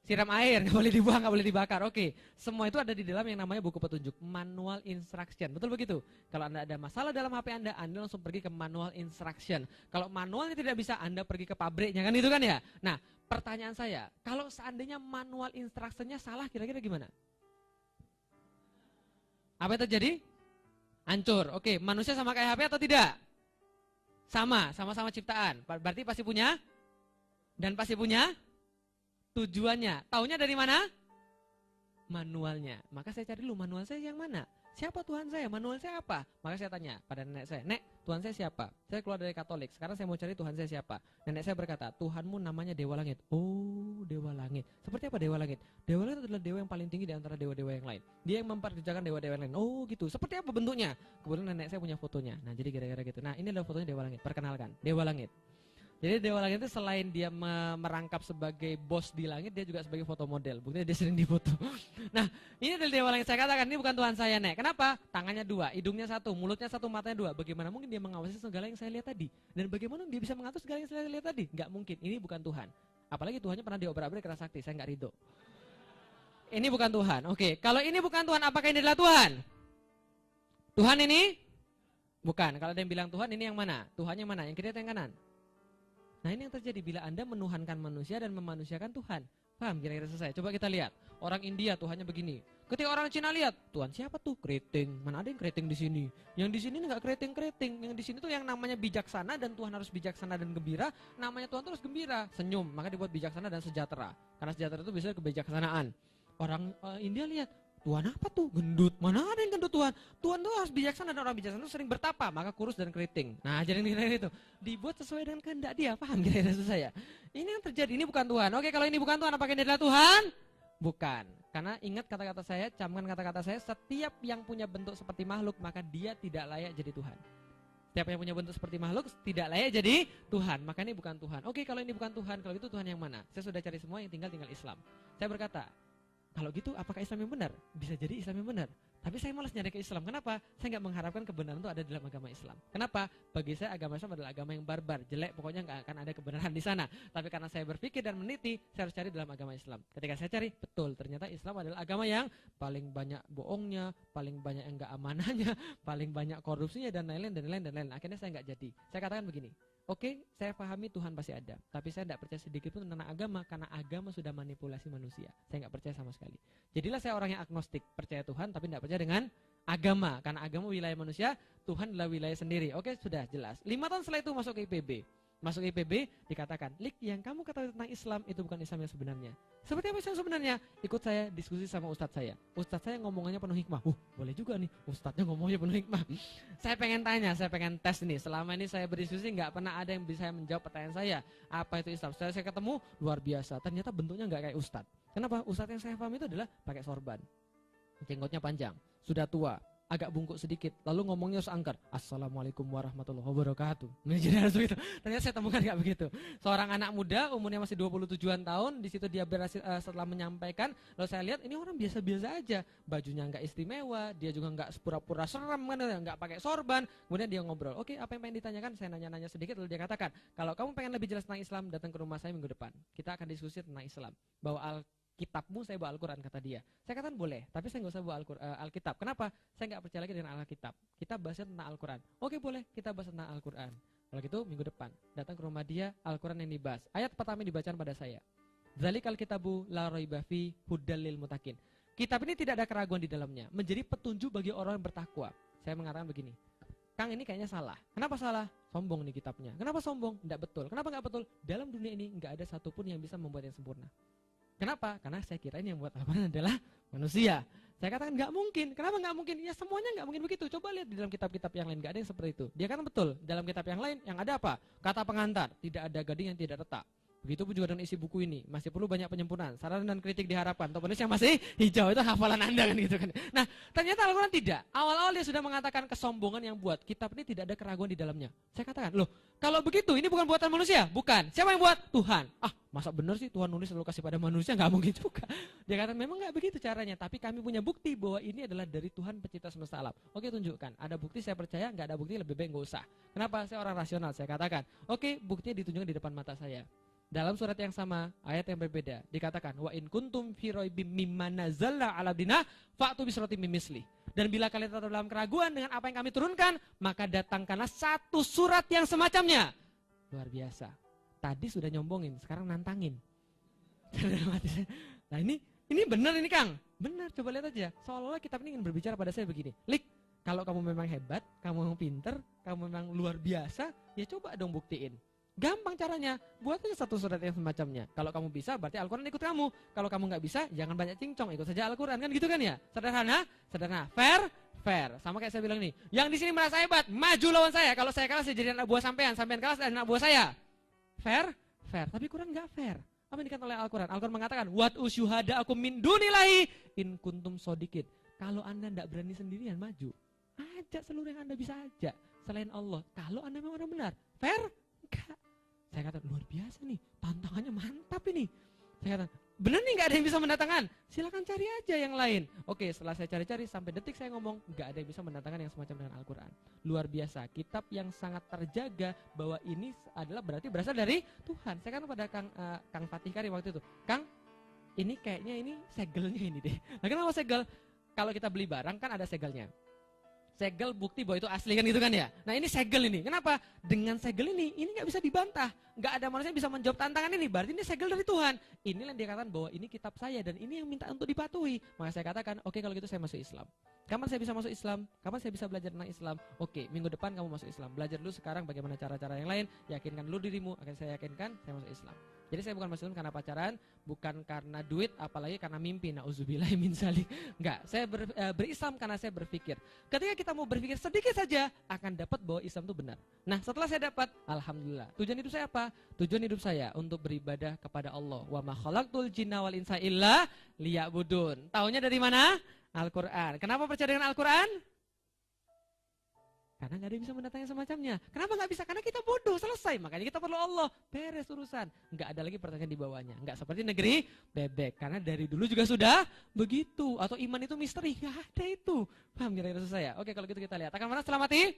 siram air, nggak boleh dibuang, nggak boleh dibakar. Oke, semua itu ada di dalam yang namanya buku petunjuk, manual instruction. Betul begitu? Kalau Anda ada masalah dalam HP Anda langsung pergi ke manual instruction. Kalau manualnya tidak bisa, Anda pergi ke pabriknya, kan itu kan ya? Nah, pertanyaan saya, kalau seandainya manual instructionnya salah, kira-kira gimana? Apa yang terjadi? Hancur. Oke, manusia sama kayak HP atau tidak? Sama-sama ciptaan. Berarti pasti punya dan pasti punya tujuannya. Taunya dari mana? Manualnya. Maka saya cari dulu manual saya yang mana? Siapa Tuhan saya? Manual saya apa? Maka saya tanya pada nenek saya, "Nek, Tuhan saya siapa?" Saya keluar dari Katolik. Sekarang saya mau cari Tuhan saya siapa. Nenek saya berkata, "Tuhanmu namanya Dewa Langit." Oh, Dewa Langit. Seperti apa Dewa Langit? Dewa Langit adalah dewa yang paling tinggi di antara dewa-dewa yang lain. Dia yang memperkerjakan dewa-dewa yang lain. Oh, gitu. Seperti apa bentuknya? Kebetulan nenek saya punya fotonya. Nah, jadi kira-kira gitu. Nah, ini adalah fotonya Dewa Langit. Perkenalkan, Dewa Langit. Jadi Dewa Langit itu selain dia merangkap sebagai bos di langit, dia juga sebagai foto model. Buktinya dia sering difoto. Nah, ini adalah Dewa Langit. Saya katakan ini bukan Tuhan saya, Nek. Kenapa? Tangannya 2, hidungnya 1, mulutnya 1, matanya 2. Bagaimana mungkin dia mengawasi segala yang saya lihat tadi? Dan bagaimana dia bisa mengatur segala yang saya lihat tadi? Enggak mungkin. Ini bukan Tuhan. Apalagi Tuhannya pernah diobrak-abrik kera sakti. Saya enggak ridho. Ini bukan Tuhan. Oke, kalau ini bukan Tuhan, apakah ini adalah Tuhan? Tuhan ini? Bukan. Kalau ada yang bilang Tuhan, ini yang mana? Tuhan yang mana? Yang kiri atau yang kanan? Nah, ini yang terjadi bila Anda menuhankan manusia dan memanusiakan Tuhan. Paham kira-kira selesai? Coba kita lihat. Orang India Tuhannya begini. Ketika orang Cina lihat, Tuhan siapa tuh? Keriting. Mana ada yang keriting di sini? Yang di sini enggak keriting-keriting. Yang di sini tuh yang namanya bijaksana dan Tuhan harus bijaksana dan gembira. Namanya Tuhan tuh harus gembira, senyum. Maka dibuat bijaksana dan sejahtera. Karena sejahtera itu bisa kebijaksanaan. Orang India lihat, Tuhan apa tuh? Gendut. Mana ada yang gendut Tuhan? Tuhan tuh harus bijaksana dan orang bijaksana itu sering bertapa, maka kurus dan keriting. Nah, jadi kira-kira itu dibuat sesuai dengan kehendak dia. Paham kira-kira saya? Ini yang terjadi, ini bukan Tuhan. Oke, kalau ini bukan Tuhan, apakah ini adalah Tuhan? Bukan. Karena ingat kata-kata saya, camkan kata-kata saya, setiap yang punya bentuk seperti makhluk, maka dia tidak layak jadi Tuhan. Setiap yang punya bentuk seperti makhluk tidak layak jadi Tuhan. Maka ini bukan Tuhan. Oke, kalau ini bukan Tuhan, kalau itu Tuhan yang mana? Saya sudah cari semua, yang tinggal Islam. Saya berkata, kalau gitu apakah Islam yang benar? Bisa jadi Islam yang benar. Tapi saya malas nyari ke Islam. Kenapa? Saya nggak mengharapkan kebenaran itu ada dalam agama Islam. Kenapa? Bagi saya agama Islam adalah agama yang barbar, jelek, pokoknya nggak akan ada kebenaran di sana. Tapi karena saya berpikir dan meneliti, saya harus cari dalam agama Islam. Ketika saya cari, betul, ternyata Islam adalah agama yang paling banyak bohongnya, paling banyak yang nggak amanahnya, paling banyak korupsinya dan lain-lain. Akhirnya saya nggak jadi. Saya katakan begini. Oke, saya pahami Tuhan pasti ada, tapi saya tidak percaya sedikit pun tentang agama karena agama sudah manipulasi manusia. Saya nggak percaya sama sekali. Jadilah saya orang yang agnostik, percaya Tuhan tapi tidak percaya dengan agama karena agama wilayah manusia, Tuhan adalah wilayah sendiri. Oke, sudah jelas. 5 tahun setelah itu masuk ke IPB. Masuk IPB dikatakan, "Lik, yang kamu katakan tentang Islam itu bukan Islam yang sebenarnya." Seperti apa Islam sebenarnya? Ikut saya diskusi sama ustadz saya. Ustadz saya ngomongannya penuh hikmah. Boleh juga nih, ustadznya ngomongnya penuh hikmah. Saya pengen tanya, saya pengen tes nih. Selama ini saya berdiskusi nggak pernah ada yang bisa menjawab pertanyaan saya. Apa itu Islam? Setelah saya ketemu, luar biasa. Ternyata bentuknya nggak kayak ustadz. Kenapa? Ustadz yang saya paham itu adalah pakai sorban, jenggotnya panjang, sudah tua, agak bungkuk sedikit, lalu ngomongnya harus angker, "Assalamualaikum warahmatullahi wabarakatuh." Jadi harus begitu. Ternyata saya temukan nggak begitu. Seorang anak muda, umurnya masih 27-an tahun, di situ dia berhasil setelah menyampaikan, lalu saya lihat ini orang biasa-biasa aja, bajunya nggak istimewa, dia juga nggak pura-pura serem, kan, nggak pakai sorban. Kemudian dia ngobrol, "Oke, apa yang pengen ditanyakan?" Saya nanya-nanya sedikit, lalu dia katakan, "Kalau kamu pengen lebih jelas tentang Islam, datang ke rumah saya minggu depan. Kita akan diskusi tentang Islam. Bawa kitabmu, saya bawa Al-Quran," kata dia. Saya katakan boleh, tapi saya nggak usah bawa Alkitab. Kenapa? Saya nggak percaya lagi dengan Alkitab. Kita bahasnya tentang Al-Quran. Oke, boleh, kita bahas tentang Al-Quran. Kalau gitu minggu depan datang ke rumah dia, Al-Quran yang dibahas. Ayat pertama yang dibacakan pada saya. Dzalikal kitabu la raiba fi hudal lil muttaqin. Kitab ini tidak ada keraguan di dalamnya, menjadi petunjuk bagi orang yang bertakwa. Saya mengatakan begini, "Kang, ini kayaknya salah." Kenapa salah? Sombong nih kitabnya. Kenapa sombong? Tidak betul. Kenapa nggak betul? Dalam dunia ini nggak ada satupun yang bisa membuat yang sempurna. Kenapa? Karena saya kira ini yang buat Al-Quran adalah manusia. Saya katakan nggak mungkin. Kenapa nggak mungkin? Ya semuanya nggak mungkin begitu. Coba lihat di dalam kitab-kitab yang lain, nggak ada yang seperti itu. Dia kan betul. Dalam kitab yang lain yang ada apa? Kata pengantar, tidak ada gading yang tidak retak. Begitupun juga dengan isi buku ini, masih perlu banyak penyempurnaan. Saran dan kritik diharapkan. Untuk penulis yang masih hijau, itu hafalan Anda kan gitu kan. Nah, ternyata Al-Quran tidak. Awal-awal dia sudah mengatakan kesombongan yang buat. Kitab ini tidak ada keraguan di dalamnya. Saya katakan, loh, kalau begitu ini bukan buatan manusia? Bukan. Siapa yang buat? Tuhan. Ah, masa benar sih Tuhan nulis lalu kasih pada manusia? Nggak mungkin juga. Dia kata, memang nggak begitu caranya. Tapi kami punya bukti bahwa ini adalah dari Tuhan pencipta semesta alam. Oke, tunjukkan. Ada bukti saya percaya, nggak ada bukti lebih baik nggak usah. Kenapa? Saya orang rasional. Saya katakan, oke, buktinya ditunjukkan di depan mata saya. Dalam surat yang sama, ayat yang berbeda, dikatakan wa in kuntum fi raibim mimma nazzalna 'ala abdina fa'tu bi suratin min misli. Dan bila kalian tetap dalam keraguan dengan apa yang kami turunkan, maka datangkanlah satu surat yang semacamnya. Luar biasa. Tadi sudah nyombongin, sekarang nantangin. Nah ini benar ini Kang. Benar, coba lihat aja. Seolah-olah kitab ini ingin berbicara pada saya begini. Lik, kalau kamu memang hebat, kamu memang pinter, kamu memang luar biasa, ya coba dong buktiin. Gampang caranya, buat aja satu surat yang semacamnya. Kalau kamu bisa, berarti Al-Quran ikut kamu. Kalau kamu nggak bisa, jangan banyak cincong, ikut saja Al-Quran, kan gitu kan ya? Sederhana, sederhana, fair, fair. Sama kayak saya bilang nih, yang di sini merasa hebat, maju lawan saya. Kalau saya kalah, saya jadi anak buah sampean kalah, saya anak buah saya. Fair, fair. Tapi Quran nggak fair. Apa yang dikatakan oleh Al-Quran? Al-Quran mengatakan, wat usyuhada aku min dunillahi in kuntum sodikin. Kalau Anda nggak berani sendirian maju, ajak seluruh yang Anda bisa ajak selain Allah. Kalau Anda memang orang benar, fair, enggak. Saya kata luar biasa nih, tantangannya mantap ini. Saya kata, bener nih gak ada yang bisa mendatangkan? Silakan cari aja yang lain. Oke, setelah saya cari-cari sampai detik saya ngomong, gak ada yang bisa mendatangkan yang semacam dengan Al-Quran. Luar biasa, kitab yang sangat terjaga bahwa ini adalah berarti berasal dari Tuhan. Saya kan pada Kang Fatih Karim waktu itu, Kang, ini kayaknya ini segelnya ini deh. Nah kenapa segel? Kalau kita beli barang kan ada segelnya. Segel bukti bahwa itu asli kan gitu kan ya. Nah ini segel ini, kenapa? Dengan segel ini gak bisa dibantah. Gak ada manusia yang bisa menjawab tantangan ini, berarti ini segel dari Tuhan. Inilah yang dikatakan bahwa ini kitab saya dan ini yang minta untuk dipatuhi. Maka saya katakan, oke kalau gitu saya masuk Islam. Kapan saya bisa masuk Islam? Kapan saya bisa belajar tentang Islam? Oke, minggu depan kamu masuk Islam. Belajar dulu sekarang bagaimana cara-cara yang lain. Yakinkan dulu dirimu, akan saya yakinkan saya masuk Islam. Jadi saya bukan masuk Islam karena pacaran, bukan karena duit, apalagi karena mimpi. Nauzubillah min zalik. Enggak, saya berislam karena saya berpikir. Ketika kita mau berpikir sedikit saja, akan dapat bahwa Islam itu benar. Nah setelah saya dapat, alhamdulillah. Tujuan hidup saya apa? Tujuan hidup saya untuk beribadah kepada Allah. Wa ma khalaqtul jinna wal insa illa liya'budun. Taunya dari mana? Al-Quran. Kenapa percaya dengan Al-Quran? Karena gak ada yang bisa mendatangi semacamnya. Kenapa gak bisa? Karena kita bodoh, selesai. Makanya kita perlu Allah. Beres urusan. Gak ada lagi pertanyaan di bawahnya. Gak seperti negeri bebek. Karena dari dulu juga sudah begitu. Atau iman itu misteri. Gak ada itu. Paham kira-kira saya? Oke kalau gitu kita lihat. Akan mana setelah mati?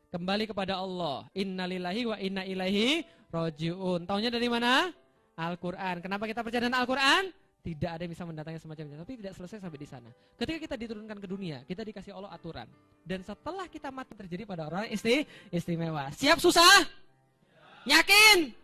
Kembali kepada Allah. Innalillahi wa inna ilaihi roji'un. Taunya dari mana? Al-Quran. Kenapa kita percaya dengan Al-Quran? Tidak ada yang bisa mendatangi semacamnya. Tapi tidak selesai sampai di sana. Ketika kita diturunkan ke dunia, kita dikasih Allah aturan. Dan setelah kita mati terjadi pada orang istimewa. Siap susah? Yakin?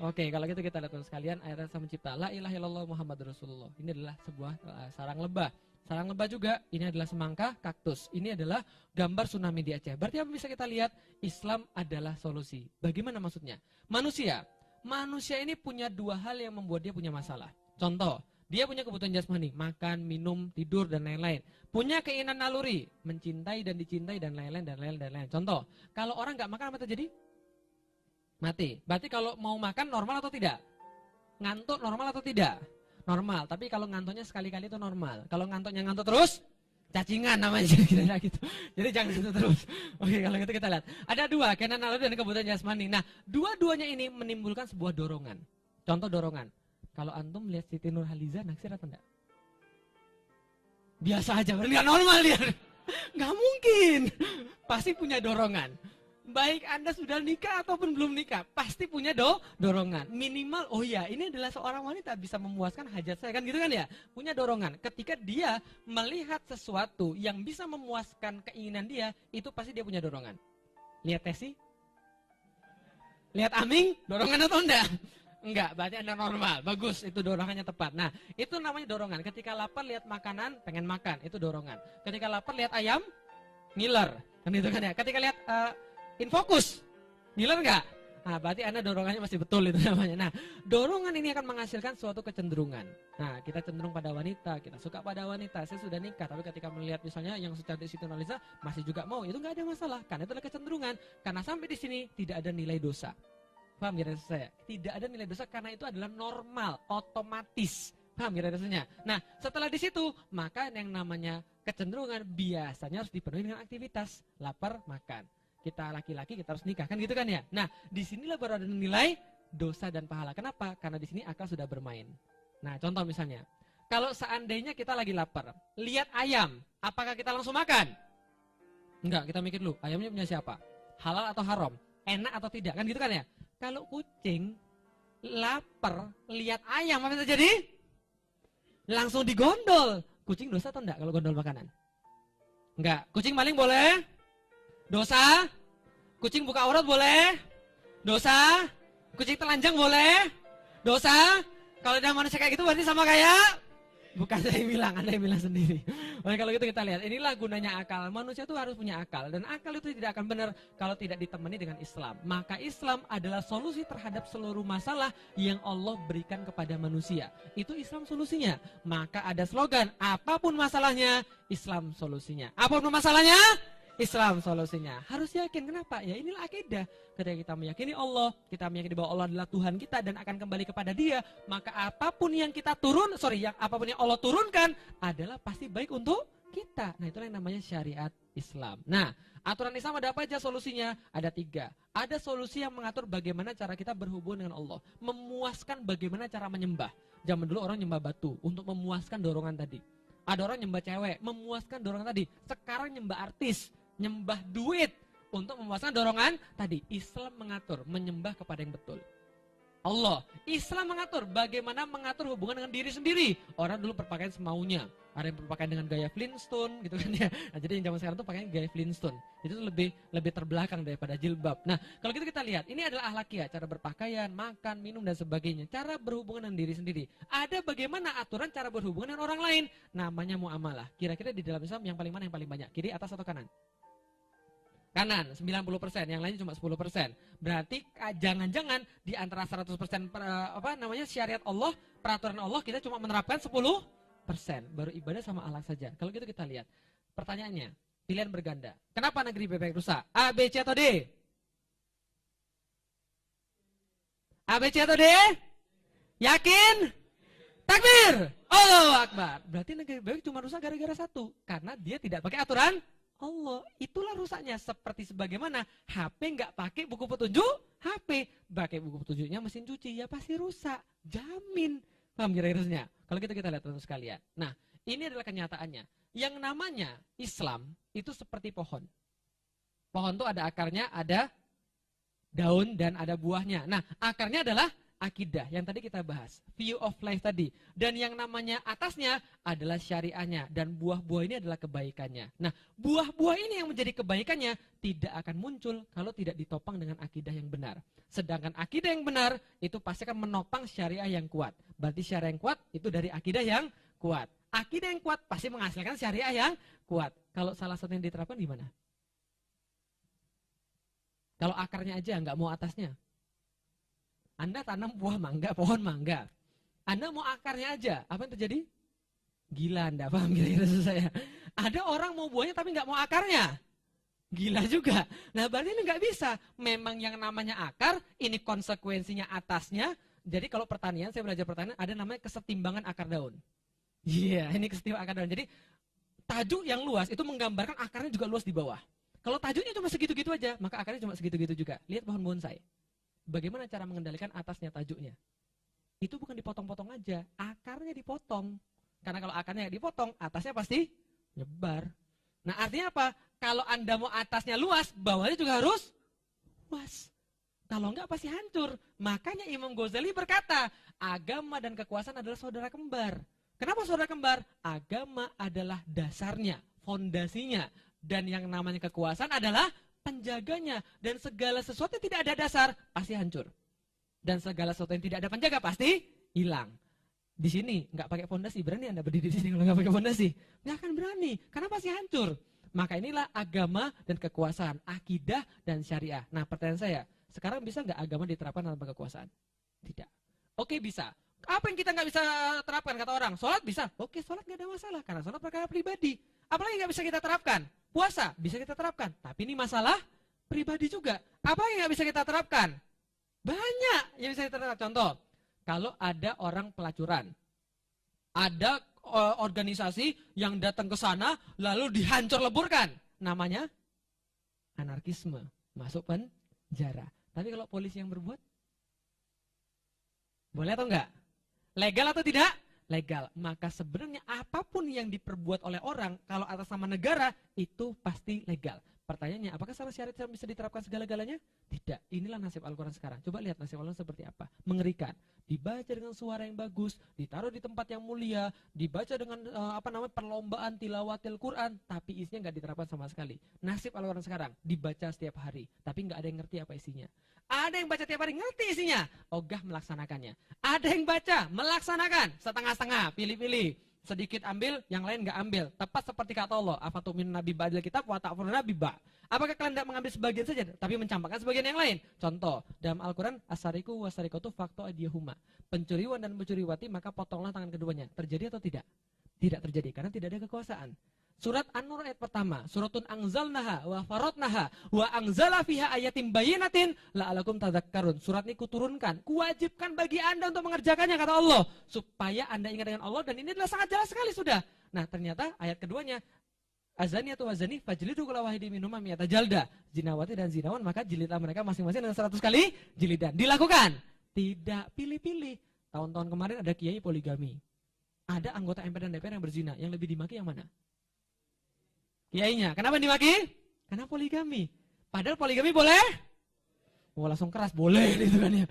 Oke, kalau gitu kita lihat sekalian ayat Sang Pencipta. La ilaha illallah Muhammad Rasulullah. Ini adalah sebuah sarang lebah. Sarang lebah juga, ini adalah semangka kaktus. Ini adalah gambar tsunami di Aceh. Berarti apa bisa kita lihat? Islam adalah solusi. Bagaimana maksudnya? Manusia ini punya dua hal yang membuat dia punya masalah. Contoh, dia punya kebutuhan jasmani, makan, minum, tidur, dan lain-lain. Punya keinginan naluri, mencintai dan dicintai, dan lain-lain, dan lain-lain. Contoh, kalau orang nggak makan apa terjadi? Mati. Berarti kalau mau makan normal atau tidak? Ngantuk normal atau tidak? Normal. Tapi kalau ngantuknya sekali-kali itu normal. Kalau ngantuknya ngantuk terus, cacingan namanya. Gitu. Jadi jangan gitu terus. Oke, kalau gitu kita lihat. Ada dua, keinginan naluri dan kebutuhan jasmani. Nah, dua-duanya ini menimbulkan sebuah dorongan. Contoh dorongan. Kalau antum lihat Siti Nurhaliza naksir atau enggak? Biasa aja, berarti gak normal dia. Gak mungkin. Pasti punya dorongan. Baik Anda sudah nikah ataupun belum nikah, pasti punya dorongan. Minimal, oh ya ini adalah seorang wanita bisa memuaskan hajat saya, kan gitu kan ya? Punya dorongan. Ketika dia melihat sesuatu yang bisa memuaskan keinginan dia, itu pasti dia punya dorongan. Lihat Tesi? Lihat Aming? Dorongan atau enggak? Enggak, berarti Anda normal. Bagus, itu dorongannya tepat. Nah, itu namanya dorongan. Ketika lapar lihat makanan, pengen makan, itu dorongan. Ketika lapar lihat ayam, ngiler. Kan itu kan ya. Ketika lihat infokus, ngiler enggak? Nah, berarti Anda dorongannya masih betul itu namanya. Nah, dorongan ini akan menghasilkan suatu kecenderungan. Nah, kita cenderung pada wanita, kita suka pada wanita. Saya sudah nikah, tapi ketika melihat misalnya yang secantik Siti Nurhaliza masih juga mau, itu enggak ada masalah. Karena itu adalah kecenderungan. Karena sampai di sini tidak ada nilai dosa. Paham ya saya? Tidak ada nilai dosa karena itu adalah normal, otomatis. Paham ya rasanya? Nah, setelah di situ, maka yang namanya kecenderungan biasanya harus dipenuhi dengan aktivitas. Lapar, makan. Kita laki-laki, kita harus nikah. Kan gitu kan ya? Nah, disinilah baru ada nilai dosa dan pahala. Kenapa? Karena di sini akal sudah bermain. Nah, contoh misalnya. Kalau seandainya kita lagi lapar, lihat ayam, apakah kita langsung makan? Enggak, kita mikir dulu, ayamnya punya siapa? Halal atau haram? Enak atau tidak? Kan gitu kan ya? Kalau kucing lapar, lihat ayam, apa yang terjadi? Langsung digondol. Kucing dosa atau enggak kalau gondol makanan? Enggak. Kucing maling boleh? Dosa? Kucing buka aurat boleh? Dosa? Kucing telanjang boleh? Dosa? Kalau ada manusia kayak gitu berarti sama kayak? Bukan saya yang bilang, Anda yang bilang sendiri. Nah, kalau gitu kita lihat, inilah gunanya akal. Manusia itu harus punya akal. Dan akal itu tidak akan benar kalau tidak ditemani dengan Islam. Maka Islam adalah solusi terhadap seluruh masalah yang Allah berikan kepada manusia. Itu Islam solusinya. Maka ada slogan, apapun masalahnya, Islam solusinya. Apapun masalahnya, Islam solusinya. Harus yakin, kenapa? Ya inilah akidah. Ketika kita meyakini Allah, kita meyakini bahwa Allah adalah Tuhan kita dan akan kembali kepada Dia, maka apapun yang kita apapun yang Allah turunkan adalah pasti baik untuk kita. Nah, itulah yang namanya syariat Islam. Nah, aturan Islam ada apa aja solusinya? Ada 3. Ada solusi yang mengatur bagaimana cara kita berhubungan dengan Allah, memuaskan bagaimana cara menyembah. Zaman dulu orang nyembah batu untuk memuaskan dorongan tadi. Ada orang nyembah cewek, memuaskan dorongan tadi. Sekarang nyembah artis, nyembah duit untuk memuaskan dorongan tadi. Islam mengatur menyembah kepada yang betul. Allah. Islam mengatur bagaimana mengatur hubungan dengan diri sendiri. Orang dulu berpakaian semaunya. Ada yang berpakaian dengan gaya Flintstone gitu kan ya. Nah, jadi yang zaman sekarang tuh pakaian gaya Flintstone. Itu lebih terbelakang daripada jilbab. Nah, kalau gitu kita lihat, ini adalah akhlakiyah, cara berpakaian, makan, minum dan sebagainya. Cara berhubungan dengan diri sendiri. Ada bagaimana aturan cara berhubungan dengan orang lain. Namanya muamalah. Kira-kira di dalam Islam yang paling mana yang paling banyak? Kiri, atas atau kanan? Kanan 90%, yang lain cuma 10%. Berarti jangan-jangan di antara 100% syariat Allah, peraturan Allah kita cuma menerapkan 10%. Baru ibadah sama akhlak saja. Kalau gitu kita lihat. Pertanyaannya, pilihan berganda. Kenapa negeri bebek rusak? A, B, C atau D? A, B, C atau D? Yakin? Takbir! Allahu Akbar. Berarti negeri bebek cuma rusak gara-gara satu. Karena dia tidak pakai aturan Allah. Itulah rusaknya. Seperti sebagaimana HP nggak pakai buku petunjuk HP, pakai buku petunjuknya mesin cuci, ya pasti rusak. Jamin. Paham kira-kiranya? Kalau kita lihat teman-teman sekalian. Nah, ini adalah kenyataannya. Yang namanya Islam itu seperti pohon. Pohon itu ada akarnya, ada daun dan ada buahnya. Nah, akarnya adalah akidah yang tadi kita bahas, view of life tadi. Dan yang namanya atasnya adalah syariahnya dan buah-buah ini adalah kebaikannya. Nah, buah-buah ini yang menjadi kebaikannya tidak akan muncul kalau tidak ditopang dengan akidah yang benar. Sedangkan akidah yang benar itu pasti akan menopang syariah yang kuat. Berarti syariah yang kuat itu dari akidah yang kuat. Akidah yang kuat pasti menghasilkan syariah yang kuat. Kalau salah satu yang diterapkan gimana? Kalau akarnya aja nggak mau atasnya. Anda tanam buah mangga, pohon mangga. Anda mau akarnya aja, apa yang terjadi? Gila Anda, paham kira-kira saya? Ada orang mau buahnya tapi nggak mau akarnya. Gila juga. Nah berarti ini nggak bisa. Memang yang namanya akar, ini konsekuensinya atasnya. Jadi kalau pertanian, saya belajar pertanian, ada namanya kesetimbangan akar daun. Iya, ini kesetimbangan akar daun. Jadi tajuk yang luas itu menggambarkan akarnya juga luas di bawah. Kalau tajuknya cuma segitu-gitu aja, maka akarnya cuma segitu-gitu juga. Lihat pohon bonsai. Bagaimana cara mengendalikan atasnya tajuknya? Itu bukan dipotong-potong aja, akarnya dipotong. Karena kalau akarnya dipotong, atasnya pasti nyebar. Nah artinya apa? Kalau Anda mau atasnya luas, bawahnya juga harus luas. Kalau enggak pasti hancur. Makanya Imam Ghazali berkata, agama dan kekuasaan adalah saudara kembar. Kenapa saudara kembar? Agama adalah dasarnya, fondasinya. Dan yang namanya kekuasaan adalah penjaganya. Dan segala sesuatu yang tidak ada dasar pasti hancur. Dan segala sesuatu yang tidak ada penjaga pasti hilang. Di sini nggak pakai fondasi, berani Anda berdiri di sini kalau nggak pakai fondasi? Nggak akan berani, karena pasti hancur. Maka inilah agama dan kekuasaan, akidah dan syariah. Nah pertanyaan saya, sekarang bisa nggak agama diterapkan tanpa kekuasaan? Tidak. Oke bisa. Apa yang kita nggak bisa terapkan kata orang? Sholat bisa. Oke sholat nggak ada masalah, karena sholat perkara pribadi. Apalagi nggak bisa kita terapkan? Puasa bisa kita terapkan, tapi ini masalah pribadi juga. Apa yang nggak bisa kita terapkan? Banyak yang bisa diterapkan. Contoh, kalau ada orang pelacuran, ada organisasi yang datang ke sana lalu dihancur leburkan, namanya anarkisme, masuk penjara. Tapi kalau polisi yang berbuat, boleh atau enggak? Legal atau tidak? Legal. Maka sebenarnya apapun yang diperbuat oleh orang, kalau atas nama negara, itu pasti legal. Pertanyaannya, apakah salah syariat bisa diterapkan segala-galanya? Tidak. Inilah nasib Al-Quran sekarang. Coba lihat nasib Al-Quran seperti apa. Mengerikan. Dibaca dengan suara yang bagus, ditaruh di tempat yang mulia, dibaca dengan perlombaan tilawatil Quran, tapi isinya nggak diterapkan sama sekali. Nasib Al-Quran sekarang dibaca setiap hari, tapi nggak ada yang ngerti apa isinya. Ada yang baca tiap hari ngerti isinya, ogah melaksanakannya. Ada yang baca melaksanakan setengah-setengah, pilih-pilih. Sedikit ambil, yang lain nggak ambil. Tepat seperti kata Allah, afatumin nabi ba'dal kitab wa ta'furuna nabi ba'. Apakah kalian tidak mengambil sebagian saja, tapi mencampakkan sebagian yang lain? Contoh, dalam Al-Quran, asariku wasarikotu fakto adiyahuma. Pencuriwan dan pencuriwati, maka potonglah tangan keduanya. Terjadi atau tidak? Tidak terjadi, karena tidak ada kekuasaan. Surat An-Nur ayat pertama, suratun angzalnaha wa faradnaha wa angzala fiha ayatim bayyinatin la'alakum tadzakkarun. Surat ini kuturunkan, kuwajibkan bagi Anda untuk mengerjakannya, kata Allah, supaya Anda ingat dengan Allah, dan ini adalah sangat jelas sekali sudah. Nah, ternyata ayat keduanya, azaniyatu wazani fajlidu kulla wahidin minhuma mi'ata jalda. Zinawati dan zinawan, maka jilidlah mereka masing-masing dengan 100 kali jilidan. Dilakukan. Tidak pilih-pilih. Tahun-tahun kemarin ada kiai poligami. Ada anggota MPR dan DPR yang berzina, yang lebih dimaki yang mana? Kiainya. Kenapa dimaki? Karena poligami. Padahal poligami boleh? Oh, langsung keras, boleh gitu kan ya.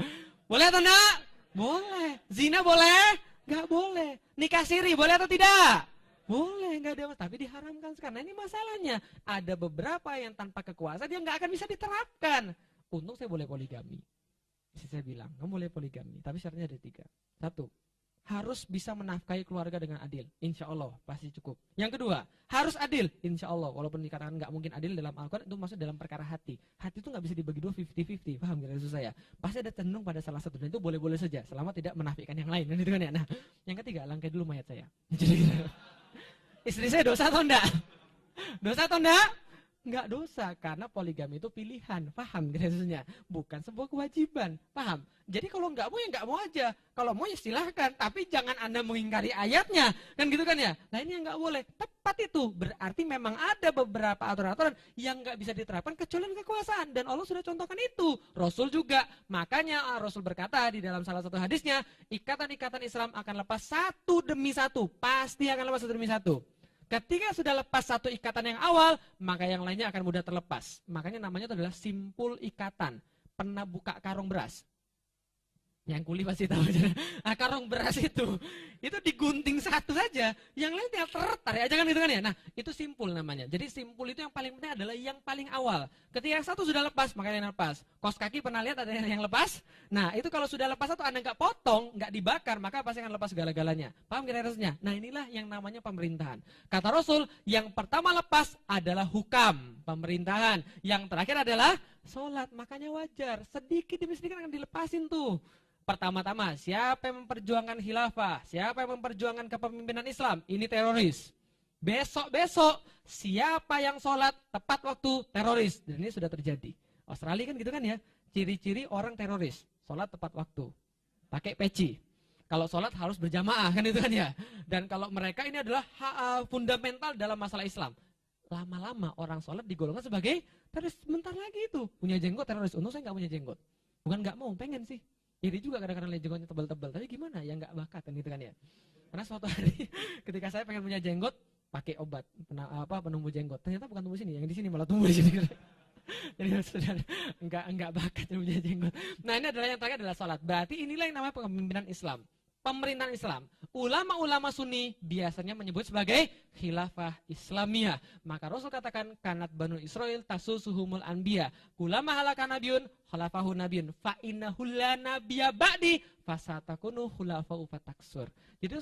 Boleh atau enggak? Boleh. Zina boleh? Enggak boleh. Nikah siri boleh atau tidak? Boleh, enggak ada, tapi diharamkan sekarang. Nah, ini masalahnya. Ada beberapa yang tanpa kekuasaan dia enggak akan bisa diterapkan. Untung saya boleh poligami. Bisa saya bilang, kamu boleh poligami, tapi syaratnya ada 3. 1, harus bisa menafkahi keluarga dengan adil. Insya Allah pasti cukup. Yang kedua, harus adil. Insya Allah, walaupun dikatakan nggak mungkin adil dalam Al-Quran, itu masuk dalam perkara hati. Hati itu nggak bisa dibagi 2 50-50. Paham gak maksud saya? Pasti ada cenderung pada salah satu, dan itu boleh-boleh saja selama tidak menafikan yang lain. Gitu kan ya. Nah, yang ketiga, langkai dulu mayat saya. Istri saya dosa atau enggak? Dosa atau enggak? Enggak dosa, karena poligami itu pilihan. Paham maksudnya? Bukan sebuah kewajiban. Paham? Jadi kalau enggak mau ya enggak mau aja. Kalau mau ya silahkan, tapi jangan Anda mengingkari ayatnya. Kan gitu kan ya? Nah, ini yang enggak boleh. Tepat itu. Berarti memang ada beberapa aturan-aturan yang enggak bisa diterapkan kecuali kekuasaan. Dan Allah sudah contohkan itu. Rasul juga. Makanya Rasul berkata di dalam salah satu hadisnya, ikatan-ikatan Islam akan lepas satu demi satu. Pasti akan lepas satu demi satu. Ketika sudah lepas satu ikatan yang awal, maka yang lainnya akan mudah terlepas. Makanya namanya itu adalah simpul ikatan. Pernah buka karung beras? Yang kuli pasti tahu. Nah, karung beras itu digunting satu saja, yang lain tinggal tertarik aja kan gitu kan ya. Nah, itu simpul namanya. Jadi simpul itu yang paling penting adalah yang paling awal. Ketika yang satu sudah lepas, maka yang lepas. Kos kaki pernah lihat ada yang lepas? Nah, itu kalau sudah lepas satu, Anda nggak potong, nggak dibakar, maka pasti akan lepas segala-galanya. Paham kira-kiranya? Nah, inilah yang namanya pemerintahan. Kata Rasul, yang pertama lepas adalah hukam, pemerintahan. Yang terakhir adalah sholat. Makanya wajar, sedikit demi sedikit akan dilepasin tuh. Pertama-tama, siapa yang memperjuangkan khilafah, siapa yang memperjuangkan kepemimpinan Islam, ini teroris. Besok-besok, siapa yang sholat tepat waktu, teroris. Dan ini sudah terjadi. Australia kan gitu kan ya, ciri-ciri orang teroris, sholat tepat waktu, pakai peci. Kalau sholat harus berjamaah kan itu kan ya. Dan kalau mereka ini adalah fundamental dalam masalah Islam. Lama-lama orang sholat digolongkan sebagai teroris. Sebentar lagi itu, punya jenggot teroris. Untung saya nggak punya jenggot. Bukan nggak mau, pengen sih. Iri juga kadang-kadang lihat jenggotnya tebal-tebal, tapi gimana ya nggak bakat kan gitu kan ya. Karena suatu hari ketika saya pengen punya jenggot, pakai obat penumbuh jenggot, ternyata bukan tumbuh sini, yang di sini malah tumbuh di sini. Jadi sudah nggak bakat punya jenggot. Nah, ini adalah yang terakhir adalah sholat. Berarti inilah yang namanya kepemimpinan Islam. Pemerintahan Islam. Ulama-ulama Sunni biasanya menyebut sebagai khilafah Islamiyah. Maka Rasul katakan kanat Banu Israil tasusuhumul anbiya. Ulama halaka nabiyun khalafahu nabiyun fa innahul la nabiyya ba'di fasatakunu khulafa'u fataksur. Jadi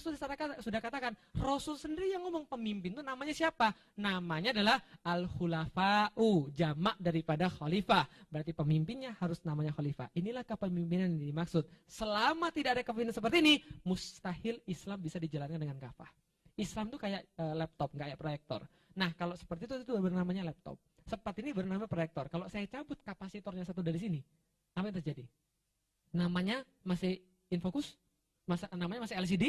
sudah katakan Rasul sendiri yang ngomong pemimpin itu namanya siapa? Namanya adalah al-khulafa'u, jamak daripada khalifah. Berarti pemimpinnya harus namanya khalifah. Inilah kepemimpinan yang dimaksud. Selama tidak ada kepemimpinan seperti ini, mustahil Islam bisa dijalankan dengan kafah. Islam itu kayak laptop, nggak kayak proyektor. Nah, kalau seperti itu bernamanya laptop. Seperti ini bernama proyektor. Kalau saya cabut kapasitornya satu dari sini, apa yang terjadi? Namanya masih infocus? Namanya masih LCD?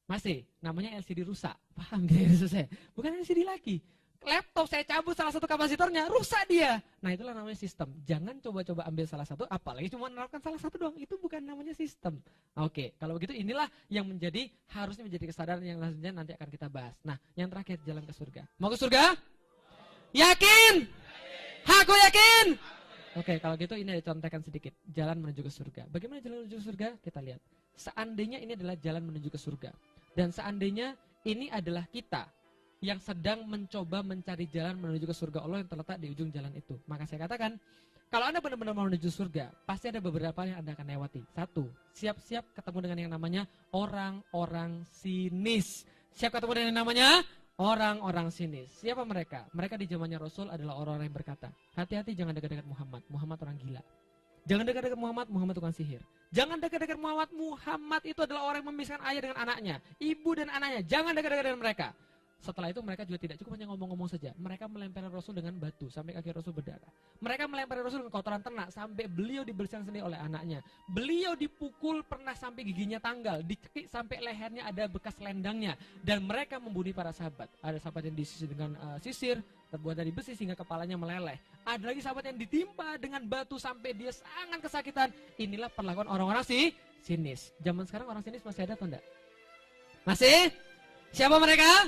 Masih, namanya LCD rusak. Paham gak ya saya? Bukan LCD lagi. Laptop saya cabut salah satu kapasitornya, rusak dia. Nah itulah namanya sistem. Jangan coba-coba ambil salah satu, apalagi cuma menerapkan salah satu doang. Itu bukan namanya sistem. Oke, kalau begitu inilah yang harusnya menjadi kesadaran yang selanjutnya nanti akan kita bahas. Nah, yang terakhir, jalan ke surga. Mau ke surga? Yakin? Aku yakin? Oke, kalau gitu ini ada contekan sedikit. Jalan menuju ke surga. Bagaimana jalan menuju ke surga? Kita lihat. Seandainya ini adalah jalan menuju ke surga. Dan seandainya ini adalah kita yang sedang mencoba mencari jalan menuju ke surga Allah yang terletak di ujung jalan itu. Maka saya katakan, kalau Anda benar-benar mau menuju surga, pasti ada beberapa yang Anda akan lewati. Satu, siap-siap ketemu dengan yang namanya orang-orang sinis. Siap ketemu dengan yang namanya orang-orang sinis. Siapa mereka? Mereka di zamannya Rasul adalah orang-orang yang berkata, hati-hati jangan dekat-dekat Muhammad. Muhammad orang gila. Jangan dekat-dekat Muhammad. Muhammad tukang sihir. Jangan dekat-dekat Muhammad. Muhammad itu adalah orang yang memisahkan ayah dengan anaknya, ibu dan anaknya. Jangan dekat-dekat dengan mereka. Setelah itu mereka juga tidak cukup hanya ngomong-ngomong saja. Mereka melempari Rasul dengan batu sampai kaki Rasul berdarah. Mereka melempari Rasul dengan kotoran ternak sampai beliau dibersihkan sendiri oleh anaknya. Beliau dipukul pernah sampai giginya tanggal, dicekik sampai lehernya ada bekas selendangnya. Dan mereka membunuh para sahabat. Ada sahabat yang disisir dengan sisir terbuat dari besi sehingga kepalanya meleleh. Ada lagi sahabat yang ditimpa dengan batu sampai dia sangat kesakitan. Inilah perlakuan orang-orang sinis. Zaman sekarang orang sinis masih ada atau enggak? Masih? Siapa mereka?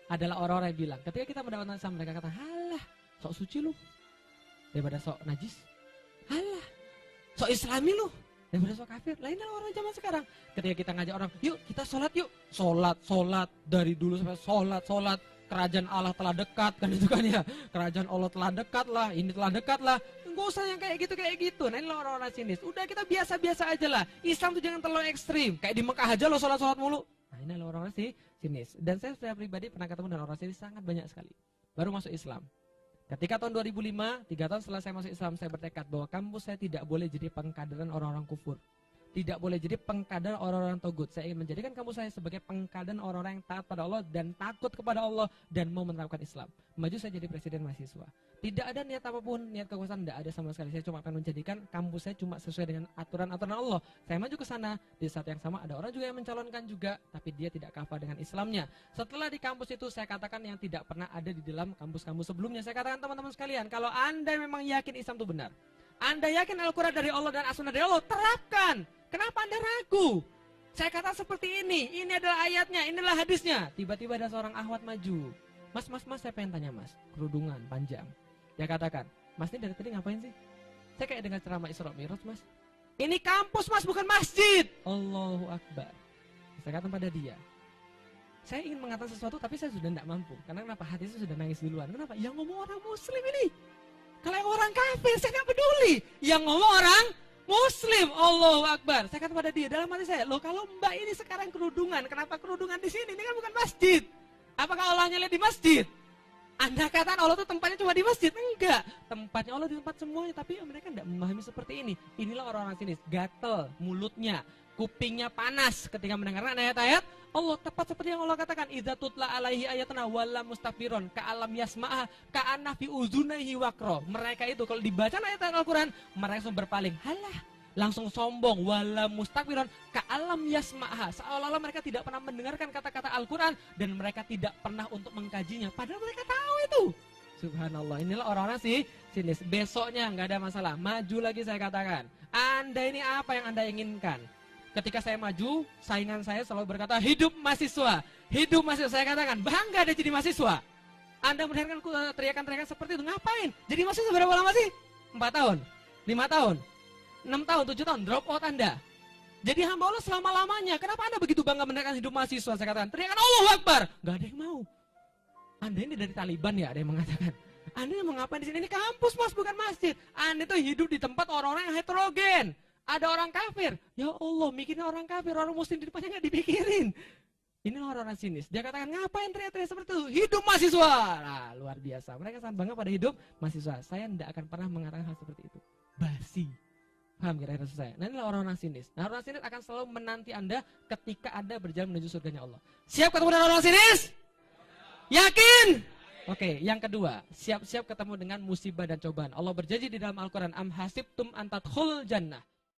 Adalah orang-orang yang bilang, ketika kita mendapatkan Islam, mereka kata, halah, sok suci lu daripada sok najis. Halah, sok islami lu daripada sok kafir. Lainnya orang zaman sekarang. Ketika kita ngajak orang, yuk kita sholat yuk. Sholat, dari dulu sampai sholat. Kerajaan Allah telah dekat, kan itu kan ya. Kerajaan Allah telah dekat lah, ini telah dekat lah. Nggak usah yang kayak gitu. Nah inilah orang-orang sinis. Udah kita biasa-biasa aja lah. Islam tuh jangan terlalu ekstrim. Kayak di Mekah aja lo sholat mulu. Nah ini adalah orang-orang sinis. Dan saya secara pribadi pernah ketemu dengan orang sinis sangat banyak sekali. Baru masuk Islam. Ketika tahun 2005, 3 tahun setelah saya masuk Islam, saya bertekad bahwa kampus saya tidak boleh jadi pengkaderan orang-orang kufur. Tidak boleh jadi pengkaderan orang-orang togut. Saya ingin menjadikan kampus saya sebagai pengkaderan orang-orang yang taat pada Allah dan takut kepada Allah dan mau menerapkan Islam. Maju saya jadi presiden mahasiswa. Tidak ada niat apapun, niat kekuasaan tidak ada sama sekali. Saya cuma akan menjadikan kampus saya cuma sesuai dengan aturan-aturan Allah. Saya maju ke sana, di saat yang sama ada orang juga yang mencalonkan juga, tapi dia tidak kafah dengan Islamnya. Setelah di kampus itu saya katakan yang tidak pernah ada di dalam kampus-kampus sebelumnya. Saya katakan teman-teman sekalian, kalau Anda memang yakin Islam itu benar, Anda yakin Al-Quran dari Allah dan As-Sunnah dari Allah, terapkan. Kenapa Anda ragu? Saya kata seperti ini adalah ayatnya, inilah hadisnya. Tiba-tiba ada seorang akhwat maju. Mas, saya pengen tanya mas, kerudungan panjang. Dia katakan, mas ini dari tadi ngapain sih? Saya kayak dengar ceramah Isra Mi'raj mas. Ini kampus mas, bukan masjid. Allahu Akbar. Saya kata pada dia, saya ingin mengatakan sesuatu tapi saya sudah tidak mampu. Karena kenapa? Hati saya sudah nangis duluan. Kenapa? Yang ngomong orang muslim ini. Kalau yang orang kafir saya nggak peduli. Yang ngomong orang Muslim, Allahu Akbar. Saya kata pada dia, dalam hati saya, loh kalau mbak ini sekarang kerudungan, kenapa kerudungan di sini? Ini kan bukan masjid. Apakah Allahnya lihat di masjid? Anda katakan Allah itu tempatnya cuma di masjid? Enggak, tempatnya Allah di tempat semuanya. Tapi mereka tidak memahami seperti ini. Inilah orang-orang sinis, gatel mulutnya, kupingnya panas ketika mendengarkan ayat-ayat Allah. Tepat seperti yang Allah katakan, idza tutla alaihi ayatuna wala mustakbiron ka'alam yasma'ah ka'anna fi uzunaihi waqra. Mereka itu kalau dibaca ayat-ayat Al-Qur'an, mereka langsung berpaling, halah, langsung sombong, wala mustakbiron ka'alam yasma'ah. Seolah-olah mereka tidak pernah mendengarkan kata-kata Al-Qur'an dan mereka tidak pernah untuk mengkajinya, padahal mereka tahu itu. Subhanallah, inilah orang-orang sinis. Besoknya nggak ada masalah, maju lagi. Saya katakan, Anda ini apa yang Anda inginkan? Ketika saya maju, saingan saya selalu berkata, hidup mahasiswa, hidup mahasiswa. Saya katakan, bangga ada jadi mahasiswa. Anda mendengarkan teriakan-teriakan seperti itu, ngapain? Jadi mahasiswa berapa lama sih? 4 tahun, 5 tahun, 6 tahun, 7 tahun, drop out Anda. Jadi hamba Allah selama-lamanya. Kenapa Anda begitu bangga mendengarkan hidup mahasiswa? Saya katakan, teriakan Allahu Akbar. Gak ada yang mau. Anda ini dari Taliban ya, ada yang mengatakan. Anda yang mau ngapain di sini? Ini kampus mas, bukan masjid. Anda itu hidup di tempat orang-orang yang heterogen. Ada orang kafir, ya Allah, mikirnya orang kafir, orang muslim di depannya nggak dipikirin. Ini orang-orang sinis. Dia katakan, ngapain teriak-teriak seperti itu? Hidup mahasiswa. Nah, luar biasa. Mereka sangat bangga pada hidup mahasiswa. Saya tidak akan pernah mengatakan hal seperti itu. Basi. Paham kira-kira saya? Nah, inilah orang-orang sinis. Nah, orang sinis akan selalu menanti Anda ketika Anda berjalan menuju surganya Allah. Siap ketemu dengan orang sinis? Yakin? Oke, yang kedua, siap-siap ketemu dengan musibah dan cobaan. Allah berjanji di dalam Al-Quran, am hasibtum an tadkhulul jannah.